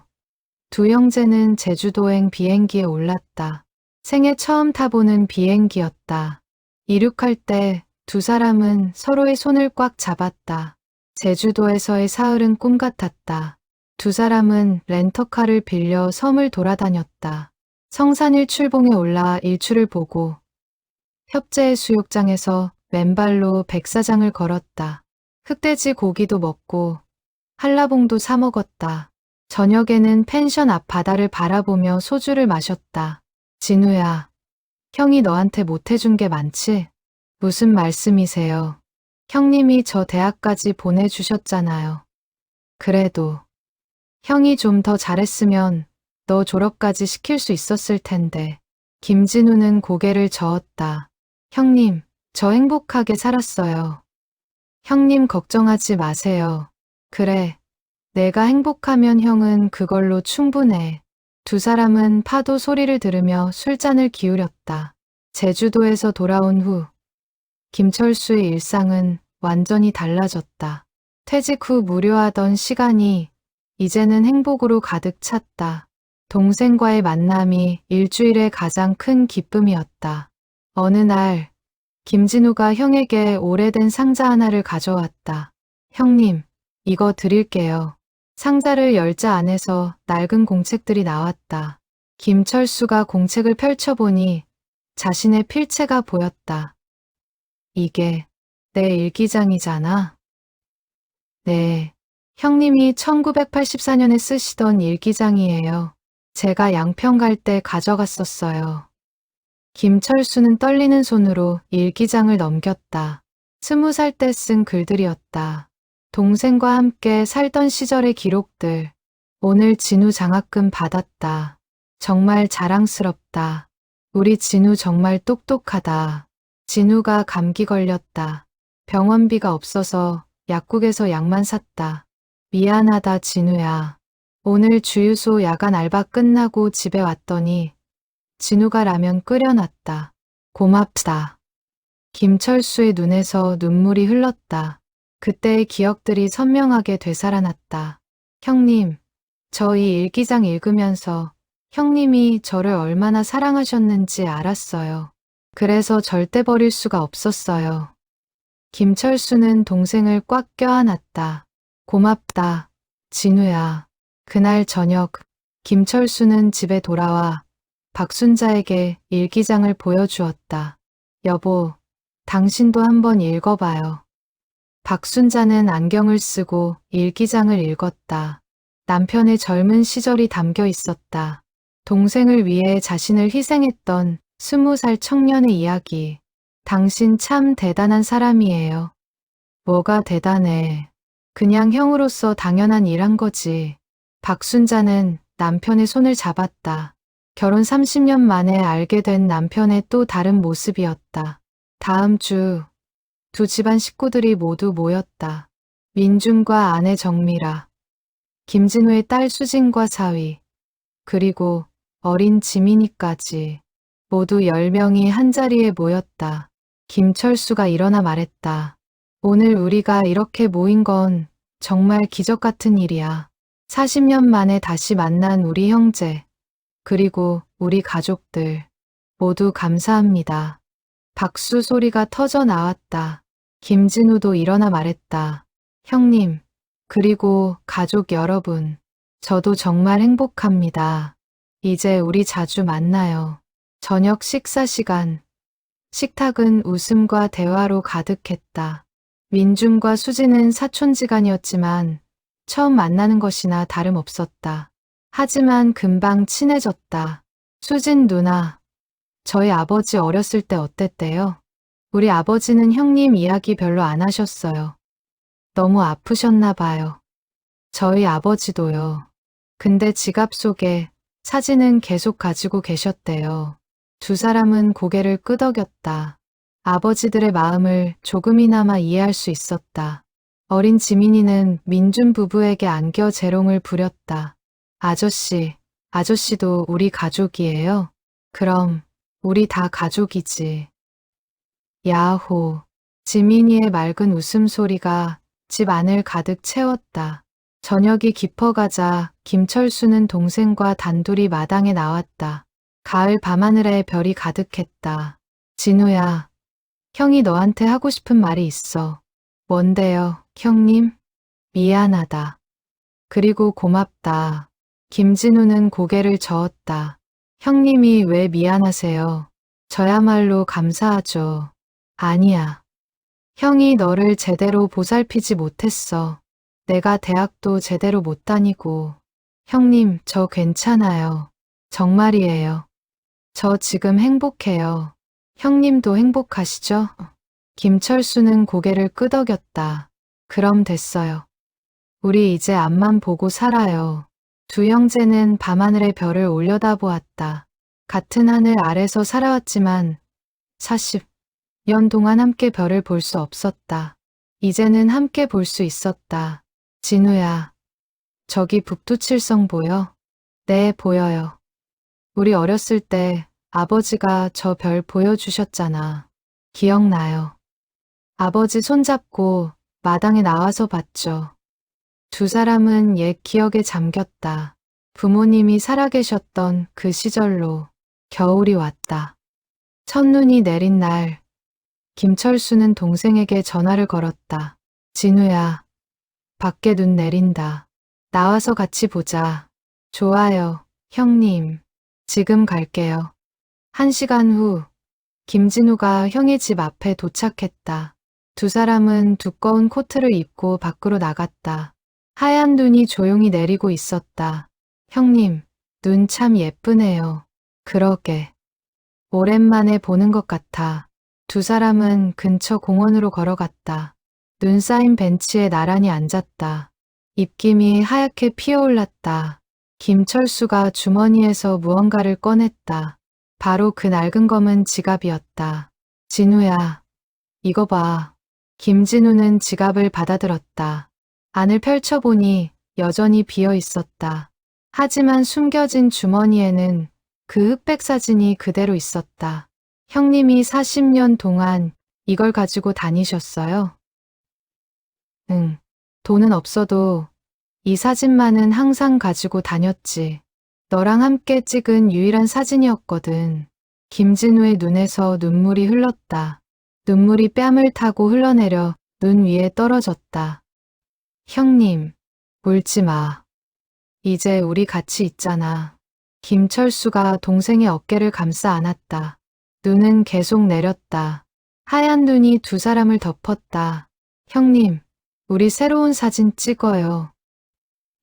두 형제는 제주도행 비행기에 올랐다. 생애 처음 타보는 비행기였다. 이륙할 때 두 사람은 서로의 손을 꽉 잡았다. 제주도에서의 사흘은 꿈 같았다. 두 사람은 렌터카를 빌려 섬을 돌아다녔다. 성산일 출봉에 올라 일출을 보고 협재해 수욕장에서 맨발로 백사장을 걸었다. 흑돼지 고기도 먹고 한라봉도 사 먹었다. 저녁에는 펜션 앞 바다를 바라보며 소주를 마셨다. 진우야, 형이 너한테 못해준 게 많지? 무슨 말씀이세요? 형님이 저 대학까지 보내주셨잖아요. 그래도 형이 좀 더 잘했으면 너 졸업까지 시킬 수 있었을 텐데. 김진우는 고개를 저었다. 형님, 저 행복하게 살았어요. 형님 걱정하지 마세요. 그래, 내가 행복하면 형은 그걸로 충분해. 두 사람은 파도 소리를 들으며 술잔을 기울였다. 제주도에서 돌아온 후 김철수의 일상은 완전히 달라졌다. 퇴직 후 무료하던 시간이 이제는 행복으로 가득 찼다. 동생과의 만남이 일주일의 가장 큰 기쁨이었다. 어느 날 김진우가 형에게 오래된 상자 하나를 가져왔다. 형님, 이거 드릴게요. 상자를 열자 안에서 낡은 공책들이 나왔다. 김철수가 공책을 펼쳐보니 자신의 필체가 보였다. 이게 내 일기장이잖아. 네, 형님이 1984년에 쓰시던 일기장이에요. 제가 양평 갈 때 가져갔었어요. 김철수는 떨리는 손으로 일기장을 넘겼다. 20살 때 쓴 글들이었다. 동생과 함께 살던 시절의 기록들. 오늘 진우 장학금 받았다. 정말 자랑스럽다. 우리 진우 정말 똑똑하다. 진우가 감기 걸렸다. 병원비가 없어서 약국에서 약만 샀다. 미안하다 진우야. 오늘 주유소 야간 알바 끝나고 집에 왔더니 진우가 라면 끓여놨다. 고맙다. 김철수의 눈에서 눈물이 흘렀다. 그때의 기억들이 선명하게 되살아났다. 형님, 저 이 일기장 읽으면서 형님이 저를 얼마나 사랑하셨는지 알았어요. 그래서 절대 버릴 수가 없었어요. 김철수는 동생을 꽉 껴안았다. 고맙다, 진우야. 그날 저녁, 김철수는 집에 돌아와 박순자에게 일기장을 보여주었다. 여보, 당신도 한번 읽어봐요. 박순자는 안경을 쓰고 일기장을 읽었다. 남편의 젊은 시절이 담겨 있었다. 동생을 위해 자신을 희생했던 20살 청년의 이야기. 당신 참 대단한 사람이에요. 뭐가 대단해. 그냥 형으로서 당연한 일 한 거지. 박순자는 남편의 손을 잡았다. 결혼 30년 만에 알게 된 남편의 또 다른 모습이었다. 다음 주 두 집안 식구들이 모두 모였다. 민준과 아내 정미라, 김진우의 딸 수진과 사위, 그리고 어린 지민이까지 모두 10명이 한자리에 모였다. 김철수가 일어나 말했다. 오늘 우리가 이렇게 모인 건 정말 기적 같은 일이야. 40년 만에 다시 만난 우리 형제, 그리고 우리 가족들 모두 감사합니다. 박수 소리가 터져 나왔다. 김진우도 일어나 말했다. 형님, 그리고 가족 여러분, 저도 정말 행복합니다. 이제 우리 자주 만나요. 저녁 식사 시간. 식탁은 웃음과 대화로 가득했다. 민준과 수지는 사촌지간이었지만 처음 만나는 것이나 다름없었다. 하지만 금방 친해졌다. 수진 누나, 저희 아버지 어렸을 때 어땠대요? 우리 아버지는 형님 이야기 별로 안 하셨어요. 너무 아프셨나 봐요. 저희 아버지도요. 근데 지갑 속에 사진은 계속 가지고 계셨대요. 두 사람은 고개를 끄덕였다. 아버지들의 마음을 조금이나마 이해할 수 있었다. 어린 지민이는 민준 부부에게 안겨 재롱을 부렸다. 아저씨, 아저씨도 우리 가족이에요? 그럼 우리 다 가족이지. 야호. 지민이의 맑은 웃음소리가 집 안을 가득 채웠다. 저녁이 깊어가자 김철수는 동생과 단둘이 마당에 나왔다. 가을 밤하늘에 별이 가득했다. 진우야, 형이 너한테 하고 싶은 말이 있어. 뭔데요, 형님? 미안하다. 그리고 고맙다. 김진우는 고개를 저었다. 형님이 왜 미안하세요? 저야말로 감사하죠. 아니야. 형이 너를 제대로 보살피지 못했어. 내가 대학도 제대로 못 다니고. 형님, 저 괜찮아요. 정말이에요. 저 지금 행복해요. 형님도 행복하시죠? 김철수는 고개를 끄덕였다. 그럼 됐어요. 우리 이제 앞만 보고 살아요. 두 형제는 밤하늘의 별을 올려다보았다. 같은 하늘 아래서 살아왔지만 40년 동안 함께 별을 볼 수 없었다. 이제는 함께 볼 수 있었다. 진우야, 저기 북두칠성 보여? 네, 보여요. 우리 어렸을 때 아버지가 저 별 보여주셨잖아. 기억나요. 아버지 손잡고 마당에 나와서 봤죠. 두 사람은 옛 기억에 잠겼다. 부모님이 살아계셨던 그 시절로 겨울이 왔다. 첫눈이 내린 날, 김철수는 동생에게 전화를 걸었다. 진우야, 밖에 눈 내린다. 나와서 같이 보자. 좋아요, 형님. 지금 갈게요. 1시간 후, 김진우가 형의 집 앞에 도착했다. 두 사람은 두꺼운 코트를 입고 밖으로 나갔다. 하얀 눈이 조용히 내리고 있었다. 형님, 눈 참 예쁘네요. 그러게. 오랜만에 보는 것 같아. 두 사람은 근처 공원으로 걸어갔다. 눈 쌓인 벤치에 나란히 앉았다. 입김이 하얗게 피어올랐다. 김철수가 주머니에서 무언가를 꺼냈다. 바로 그 낡은 검은 지갑이었다. 진우야, 이거 봐. 김진우는 지갑을 받아들었다. 안을 펼쳐보니 여전히 비어 있었다. 하지만 숨겨진 주머니에는 그 흑백 사진이 그대로 있었다. 형님이 40년 동안 이걸 가지고 다니셨어요? 응. 돈은 없어도 이 사진만은 항상 가지고 다녔지. 너랑 함께 찍은 유일한 사진이었거든. 김진우의 눈에서 눈물이 흘렀다. 눈물이 뺨을 타고 흘러내려 눈 위에 떨어졌다. 형님, 울지 마. 이제 우리 같이 있잖아. 김철수가 동생의 어깨를 감싸 안았다. 눈은 계속 내렸다. 하얀 눈이 두 사람을 덮었다. 형님, 우리 새로운 사진 찍어요.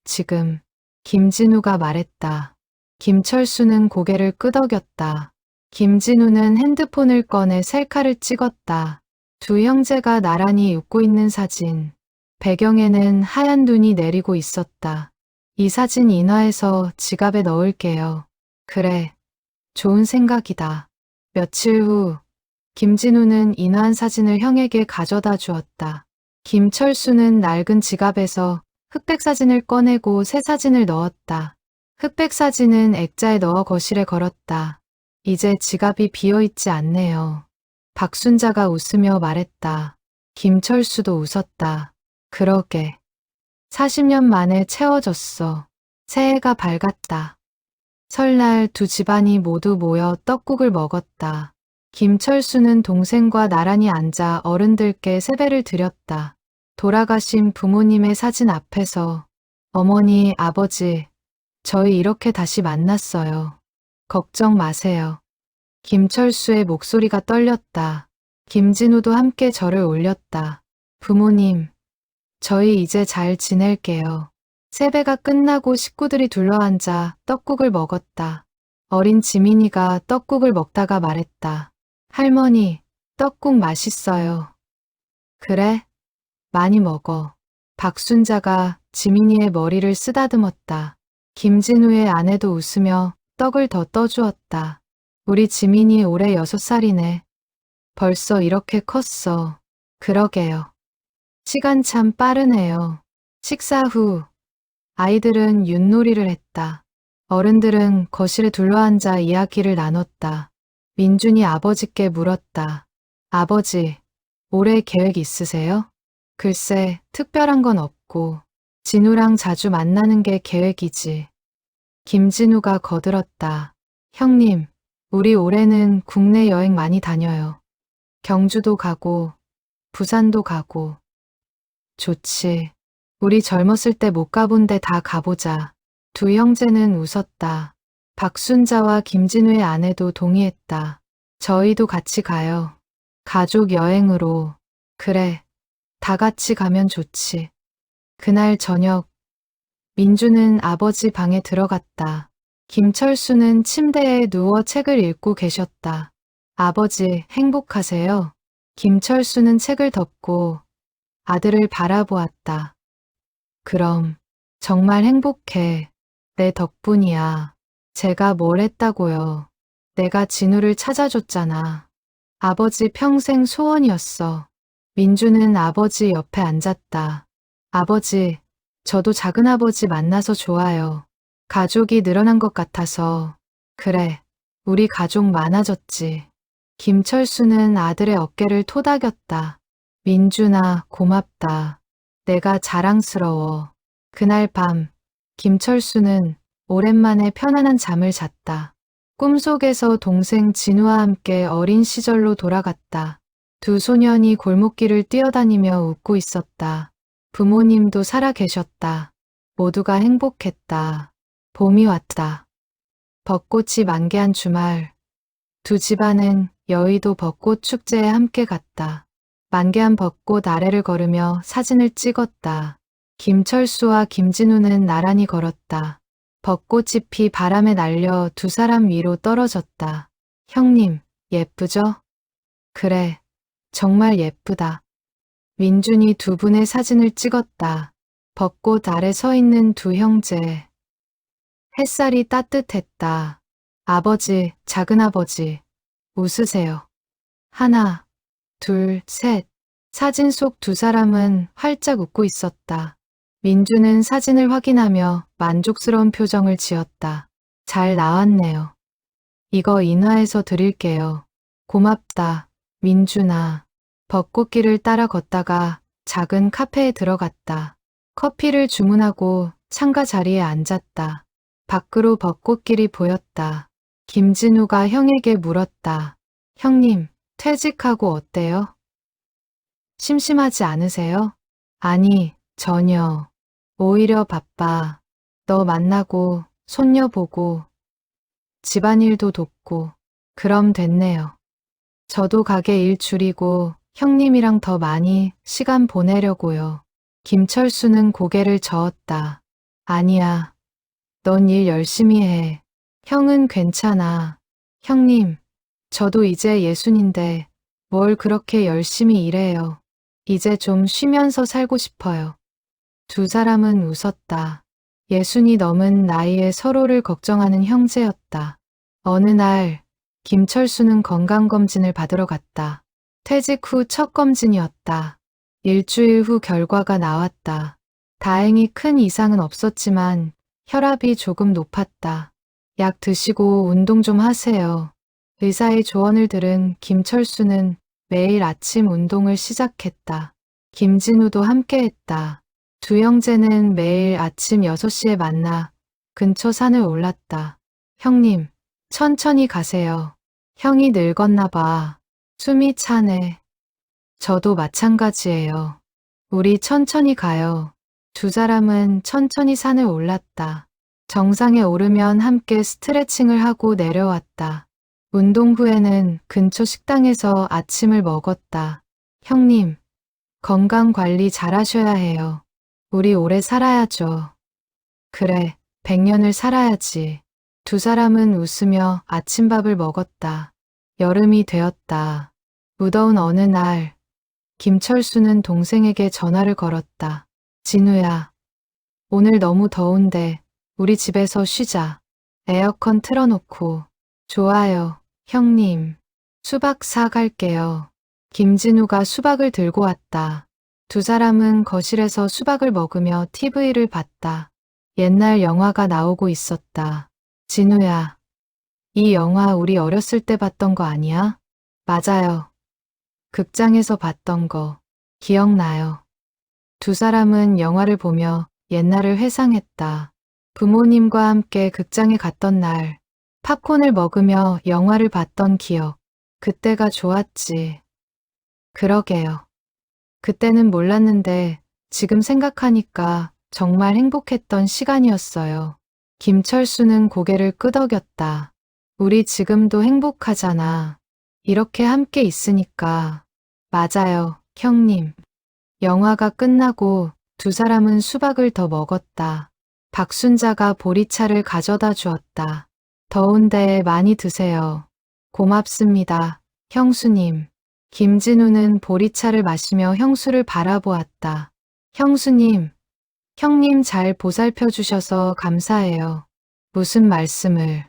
지금, 김진우가 말했다. 김철수는 고개를 끄덕였다. 김진우는 핸드폰을 꺼내 셀카를 찍었다. 두 형제가 나란히 웃고 있는 사진. 배경에는 하얀 눈이 내리고 있었다. 이 사진 인화해서 지갑에 넣을게요. 그래. 좋은 생각이다. 며칠 후, 김진우는 인화한 사진을 형에게 가져다 주었다. 김철수는 낡은 지갑에서 흑백 사진을 꺼내고 새 사진을 넣었다. 흑백 사진은 액자에 넣어 거실에 걸었다. 이제 지갑이 비어있지 않네요. 박순자가 웃으며 말했다. 김철수도 웃었다. 그러게. 40년 만에 채워졌어. 새해가 밝았다. 설날 두 집안이 모두 모여 떡국을 먹었다. 김철수는 동생과 나란히 앉아 어른들께 세배를 드렸다. 돌아가신 부모님의 사진 앞에서 어머니, 아버지, 저희 이렇게 다시 만났어요. 걱정 마세요. 김철수의 목소리가 떨렸다. 김진우도 함께 절을 올렸다. 부모님, 저희 이제 잘 지낼게요. 세배가 끝나고 식구들이 둘러앉아 떡국을 먹었다. 어린 지민이가 떡국을 먹다가 말했다. 할머니, 떡국 맛있어요. 그래? 많이 먹어. 박순자가 지민이의 머리를 쓰다듬었다. 김진우의 아내도 웃으며 떡을 더 떠주었다. 우리 지민이 올해 6살이네. 벌써 이렇게 컸어. 그러게요. 시간 참 빠르네요. 식사 후 아이들은 윷놀이를 했다. 어른들은 거실에 둘러앉아 이야기를 나눴다. 민준이 아버지께 물었다. 아버지, 올해 계획 있으세요? 글쎄, 특별한 건 없고 진우랑 자주 만나는 게 계획이지. 김진우가 거들었다. 형님, 우리 올해는 국내 여행 많이 다녀요. 경주도 가고 부산도 가고. 좋지. 우리 젊었을 때 못 가본 데 다 가보자. 두 형제는 웃었다. 박순자와 김진우의 아내도 동의했다. 저희도 같이 가요. 가족 여행으로. 그래. 다 같이 가면 좋지. 그날 저녁, 민주는 아버지 방에 들어갔다. 김철수는 침대에 누워 책을 읽고 계셨다. 아버지, 행복하세요? 김철수는 책을 덮고 아들을 바라보았다. 그럼, 정말 행복해. 내 덕분이야. 제가 뭘 했다고요. 내가 진우를 찾아줬잖아. 아버지 평생 소원이었어. 민주는 아버지 옆에 앉았다. 아버지, 저도 작은아버지 만나서 좋아요. 가족이 늘어난 것 같아서. 그래, 우리 가족 많아졌지. 김철수는 아들의 어깨를 토닥였다. 민준아, 고맙다. 내가 자랑스러워. 그날 밤, 김철수는 오랜만에 편안한 잠을 잤다. 꿈속에서 동생 진우와 함께 어린 시절로 돌아갔다. 두 소년이 골목길을 뛰어다니며 웃고 있었다. 부모님도 살아 계셨다. 모두가 행복했다. 봄이 왔다. 벚꽃이 만개한 주말. 두 집안은 여의도 벚꽃 축제에 함께 갔다. 만개한 벚꽃 아래를 걸으며 사진을 찍었다. 김철수와 김진우는 나란히 걸었다. 벚꽃잎이 바람에 날려 두 사람 위로 떨어졌다. 형님, 예쁘죠? 그래, 정말 예쁘다. 민준이 두 분의 사진을 찍었다. 벚꽃 아래 서 있는 두 형제. 햇살이 따뜻했다. 아버지, 작은아버지, 웃으세요. 하나, 둘, 셋. 사진 속 두 사람은 활짝 웃고 있었다. 민주는 사진을 확인하며 만족스러운 표정을 지었다. 잘 나왔네요. 이거 인화해서 드릴게요. 고맙다, 민준아. 벚꽃길을 따라 걷다가 작은 카페에 들어갔다. 커피를 주문하고 창가 자리에 앉았다. 밖으로 벚꽃길이 보였다. 김진우가 형에게 물었다. 형님, 퇴직하고 어때요? 심심하지 않으세요? 아니, 전혀. 오히려 바빠. 너 만나고, 손녀 보고, 집안일도 돕고, 그럼 됐네요. 저도 가게 일 줄이고 형님이랑 더 많이 시간 보내려고요. 김철수는 고개를 저었다. 아니야. 넌 일 열심히 해. 형은 괜찮아. 형님, 저도 이제 60인데 뭘 그렇게 열심히 일해요. 이제 좀 쉬면서 살고 싶어요. 두 사람은 웃었다. 60이 넘은 나이에 서로를 걱정하는 형제였다. 어느 날 김철수는 건강검진을 받으러 갔다. 퇴직 후 첫 검진이었다. 일주일 후 결과가 나왔다. 다행히 큰 이상은 없었지만 혈압이 조금 높았다. 약 드시고 운동 좀 하세요. 의사의 조언을 들은 김철수는 매일 아침 운동을 시작했다. 김진우도 함께했다. 두 형제는 매일 아침 6시에 만나 근처 산을 올랐다. 형님, 천천히 가세요. 형이 늙었나 봐. 숨이 차네. 저도 마찬가지예요. 우리 천천히 가요. 두 사람은 천천히 산을 올랐다. 정상에 오르면 함께 스트레칭을 하고 내려왔다. 운동 후에는 근처 식당에서 아침을 먹었다. 형님, 건강 관리 잘하셔야 해요. 우리 오래 살아야죠. 그래, 100년을 살아야지. 두 사람은 웃으며 아침밥을 먹었다. 여름이 되었다. 무더운 어느 날, 김철수는 동생에게 전화를 걸었다. 진우야, 오늘 너무 더운데 우리 집에서 쉬자. 에어컨 틀어놓고. 좋아요, 형님. 수박 사갈게요. 김진우가 수박을 들고 왔다. 두 사람은 거실에서 수박을 먹으며 TV를 봤다. 옛날 영화가 나오고 있었다. 진우야, 이 영화 우리 어렸을 때 봤던 거 아니야? 맞아요. 극장에서 봤던 거. 기억나요. 두 사람은 영화를 보며 옛날을 회상했다. 부모님과 함께 극장에 갔던 날, 팝콘을 먹으며 영화를 봤던 기억. 그때가 좋았지. 그러게요. 그때는 몰랐는데 지금 생각하니까 정말 행복했던 시간이었어요. 김철수는 고개를 끄덕였다. 우리 지금도 행복하잖아. 이렇게 함께 있으니까. 맞아요, 형님. 영화가 끝나고 두 사람은 수박을 더 먹었다. 박순자가 보리차를 가져다 주었다. 더운데 많이 드세요. 고맙습니다, 형수님. 김진우는 보리차를 마시며 형수를 바라보았다. 형수님, 형님 잘 보살펴 주셔서 감사해요. 무슨 말씀을.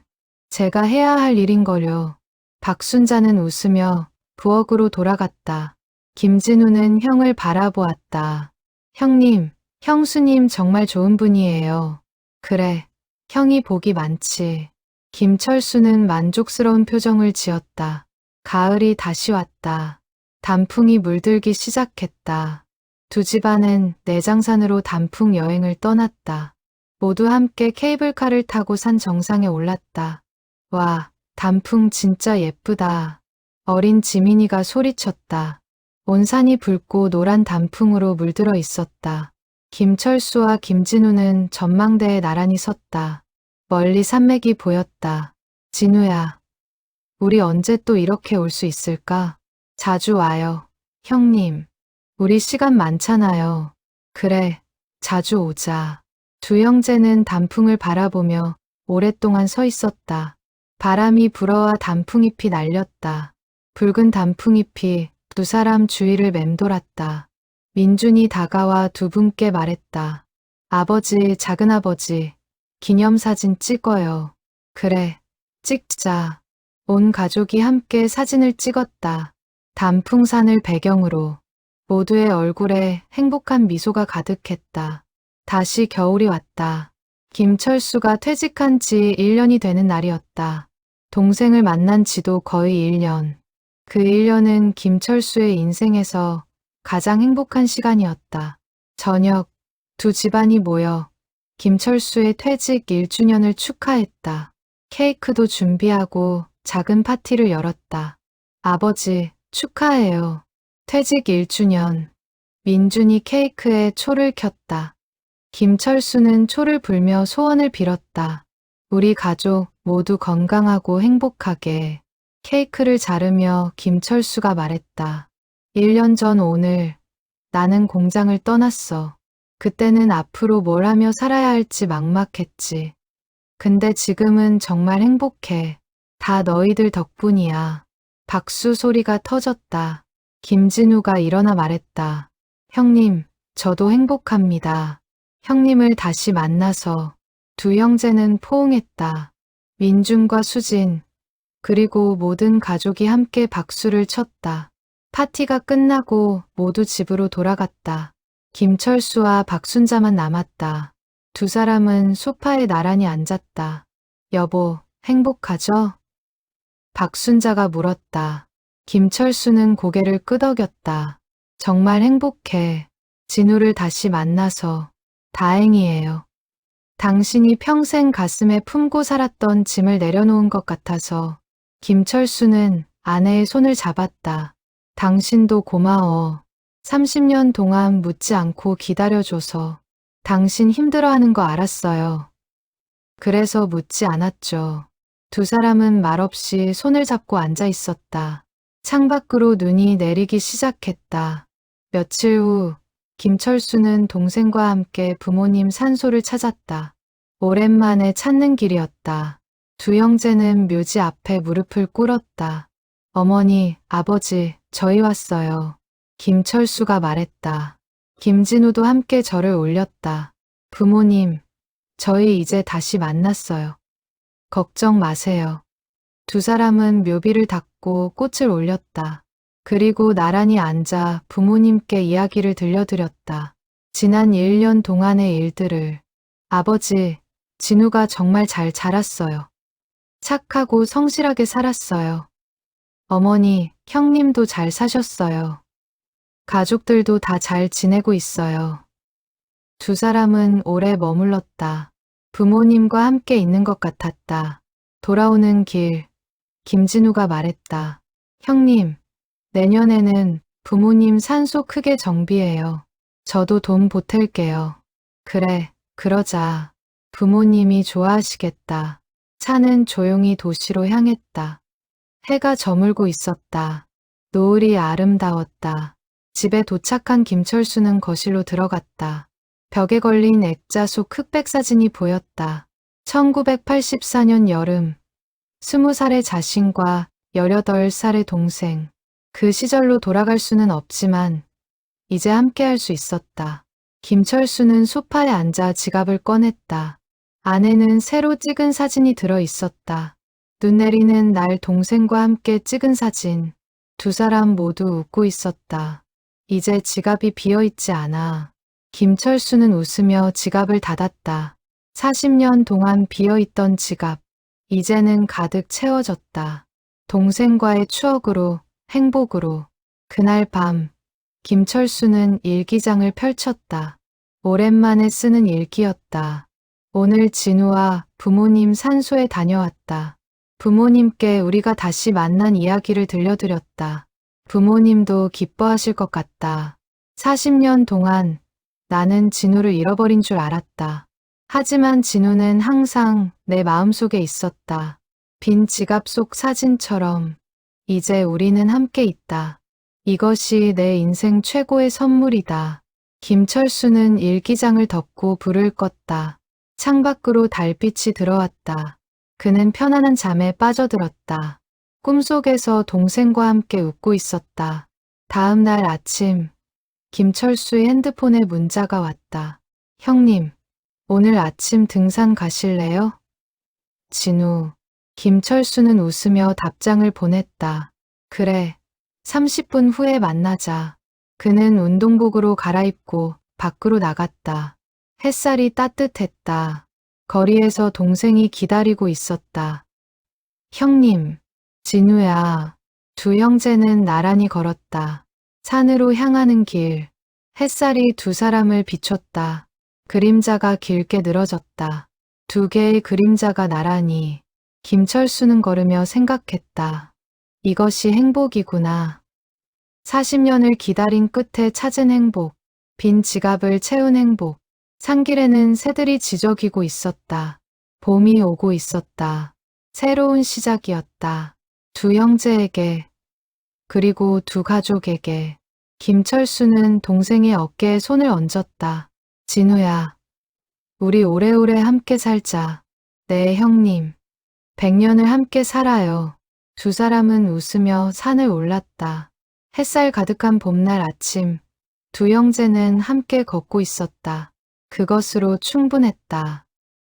제가 해야 할 일인걸요. 박순자는 웃으며 부엌으로 돌아갔다. 김진우는 형을 바라보았다. 형님, 형수님 정말 좋은 분이에요. 그래, 형이 복이 많지. 김철수는 만족스러운 표정을 지었다. 가을이 다시 왔다. 단풍이 물들기 시작했다. 두 집안은 내장산으로 단풍 여행을 떠났다. 모두 함께 케이블카를 타고 산 정상에 올랐다. 와, 단풍 진짜 예쁘다. 어린 지민이가 소리쳤다. 온 산이 붉고 노란 단풍으로 물들어 있었다. 김철수와 김진우는 전망대에 나란히 섰다. 멀리 산맥이 보였다. 진우야, 우리 언제 또 이렇게 올 수 있을까? 자주 와요. 형님, 우리 시간 많잖아요. 그래, 자주 오자. 두 형제는 단풍을 바라보며 오랫동안 서 있었다. 바람이 불어와 단풍잎이 날렸다. 붉은 단풍잎이 두 사람 주위를 맴돌았다. 민준이 다가와 두 분께 말했다. 아버지, 작은아버지, 기념사진 찍어요. 그래, 찍자. 온 가족이 함께 사진을 찍었다. 단풍산을 배경으로 모두의 얼굴에 행복한 미소가 가득했다. 다시 겨울이 왔다. 김철수가 퇴직한 지 1년이 되는 날이었다. 동생을 만난 지도 거의 1년. 그 1년은 김철수의 인생에서 가장 행복한 시간이었다. 저녁, 두 집안이 모여 김철수의 퇴직 1주년을 축하했다. 케이크도 준비하고 작은 파티를 열었다. 아버지, 축하해요. 퇴직 1주년. 민준이 케이크에 초를 켰다. 김철수는 초를 불며 소원을 빌었다. 우리 가족 모두 건강하고 행복하게. 케이크를 자르며 김철수가 말했다. 1년 전 오늘 나는 공장을 떠났어. 그때는 앞으로 뭘 하며 살아야 할지 막막했지. 근데 지금은 정말 행복해. 다 너희들 덕분이야. 박수 소리가 터졌다. 김진우가 일어나 말했다. 형님, 저도 행복합니다. 형님을 다시 만나서. 두 형제는 포옹했다. 민준과 수진, 그리고 모든 가족이 함께 박수를 쳤다. 파티가 끝나고 모두 집으로 돌아갔다. 김철수와 박순자만 남았다. 두 사람은 소파에 나란히 앉았다. 여보, 행복하죠? 박순자가 물었다. 김철수는 고개를 끄덕였다. 정말 행복해. 진우를 다시 만나서. 다행이에요. 당신이 평생 가슴에 품고 살았던 짐을 내려놓은 것 같아서. 김철수는 아내의 손을 잡았다. 당신도 고마워. 30년 동안 묻지 않고 기다려줘서. 당신 힘들어하는 거 알았어요. 그래서 묻지 않았죠. 두 사람은 말없이 손을 잡고 앉아 있었다. 창밖으로 눈이 내리기 시작했다. 며칠 후 김철수는 동생과 함께 부모님 산소를 찾았다. 오랜만에 찾는 길이었다. 두 형제는 묘지 앞에 무릎을 꿇었다. 어머니, 아버지, 저희 왔어요. 김철수가 말했다. 김진우도 함께 절을 올렸다. 부모님, 저희 이제 다시 만났어요. 걱정 마세요. 두 사람은 묘비를 닫고 꽃을 올렸다. 그리고 나란히 앉아 부모님께 이야기를 들려드렸다. 지난 1년 동안의 일들을. 아버지, 진우가 정말 잘 자랐어요. 착하고 성실하게 살았어요. 어머니, 형님도 잘 사셨어요. 가족들도 다 잘 지내고 있어요. 두 사람은 오래 머물렀다. 부모님과 함께 있는 것 같았다. 돌아오는 길, 김진우가 말했다. 형님, 내년에는 부모님 산소 크게 정비해요. 저도 돈 보탤게요. 그래, 그러자. 부모님이 좋아하시겠다. 차는 조용히 도시로 향했다. 해가 저물고 있었다. 노을이 아름다웠다. 집에 도착한 김철수는 거실로 들어갔다. 벽에 걸린 액자 속 흑백 사진이 보였다. 1984년 여름, 20살의 자신과 18살의 동생. 그 시절로 돌아갈 수는 없지만 이제 함께할 수 있었다. 김철수는 소파에 앉아 지갑을 꺼냈다. 안에는 새로 찍은 사진이 들어 있었다. 눈 내리는 날 동생과 함께 찍은 사진. 두 사람 모두 웃고 있었다. 이제 지갑이 비어있지 않아. 김철수는 웃으며 지갑을 닫았다. 40년 동안 비어있던 지갑. 이제는 가득 채워졌다. 동생과의 추억으로, 행복으로. 그날 밤, 김철수는 일기장을 펼쳤다. 오랜만에 쓰는 일기였다. 오늘 진우와 부모님 산소에 다녀왔다. 부모님께 우리가 다시 만난 이야기를 들려드렸다. 부모님도 기뻐하실 것 같다. 40년 동안 나는 진우를 잃어버린 줄 알았다. 하지만 진우는 항상 내 마음속에 있었다. 빈 지갑 속 사진처럼. 이제 우리는 함께 있다. 이것이 내 인생 최고의 선물이다. 김철수는 일기장을 덮고 불을 껐다. 창밖으로 달빛이 들어왔다. 그는 편안한 잠에 빠져들었다. 꿈속에서 동생과 함께 웃고 있었다. 다음 날 아침, 김철수의 핸드폰에 문자가 왔다. 형님, 오늘 아침 등산 가실래요? 진우. 김철수는 웃으며 답장을 보냈다. 그래, 30분 후에 만나자. 그는 운동복으로 갈아입고 밖으로 나갔다. 햇살이 따뜻했다. 거리에서 동생이 기다리고 있었다. 형님, 진우야. 두 형제는 나란히 걸었다. 산으로 향하는 길. 햇살이 두 사람을 비췄다. 그림자가 길게 늘어졌다. 두 개의 그림자가 나란히. 김철수는 걸으며 생각했다. 이것이 행복이구나. 40년을 기다린 끝에 찾은 행복. 빈 지갑을 채운 행복. 산길에는 새들이 지저귀고 있었다. 봄이 오고 있었다. 새로운 시작이었다. 두 형제에게, 그리고 두 가족에게. 김철수는 동생의 어깨에 손을 얹었다. 진우야, 우리 오래오래 함께 살자. 네, 형님. 100년을 함께 살아요. 두 사람은 웃으며 산을 올랐다. 햇살 가득한 봄날 아침, 두 형제는 함께 걷고 있었다. 그것으로 충분했다.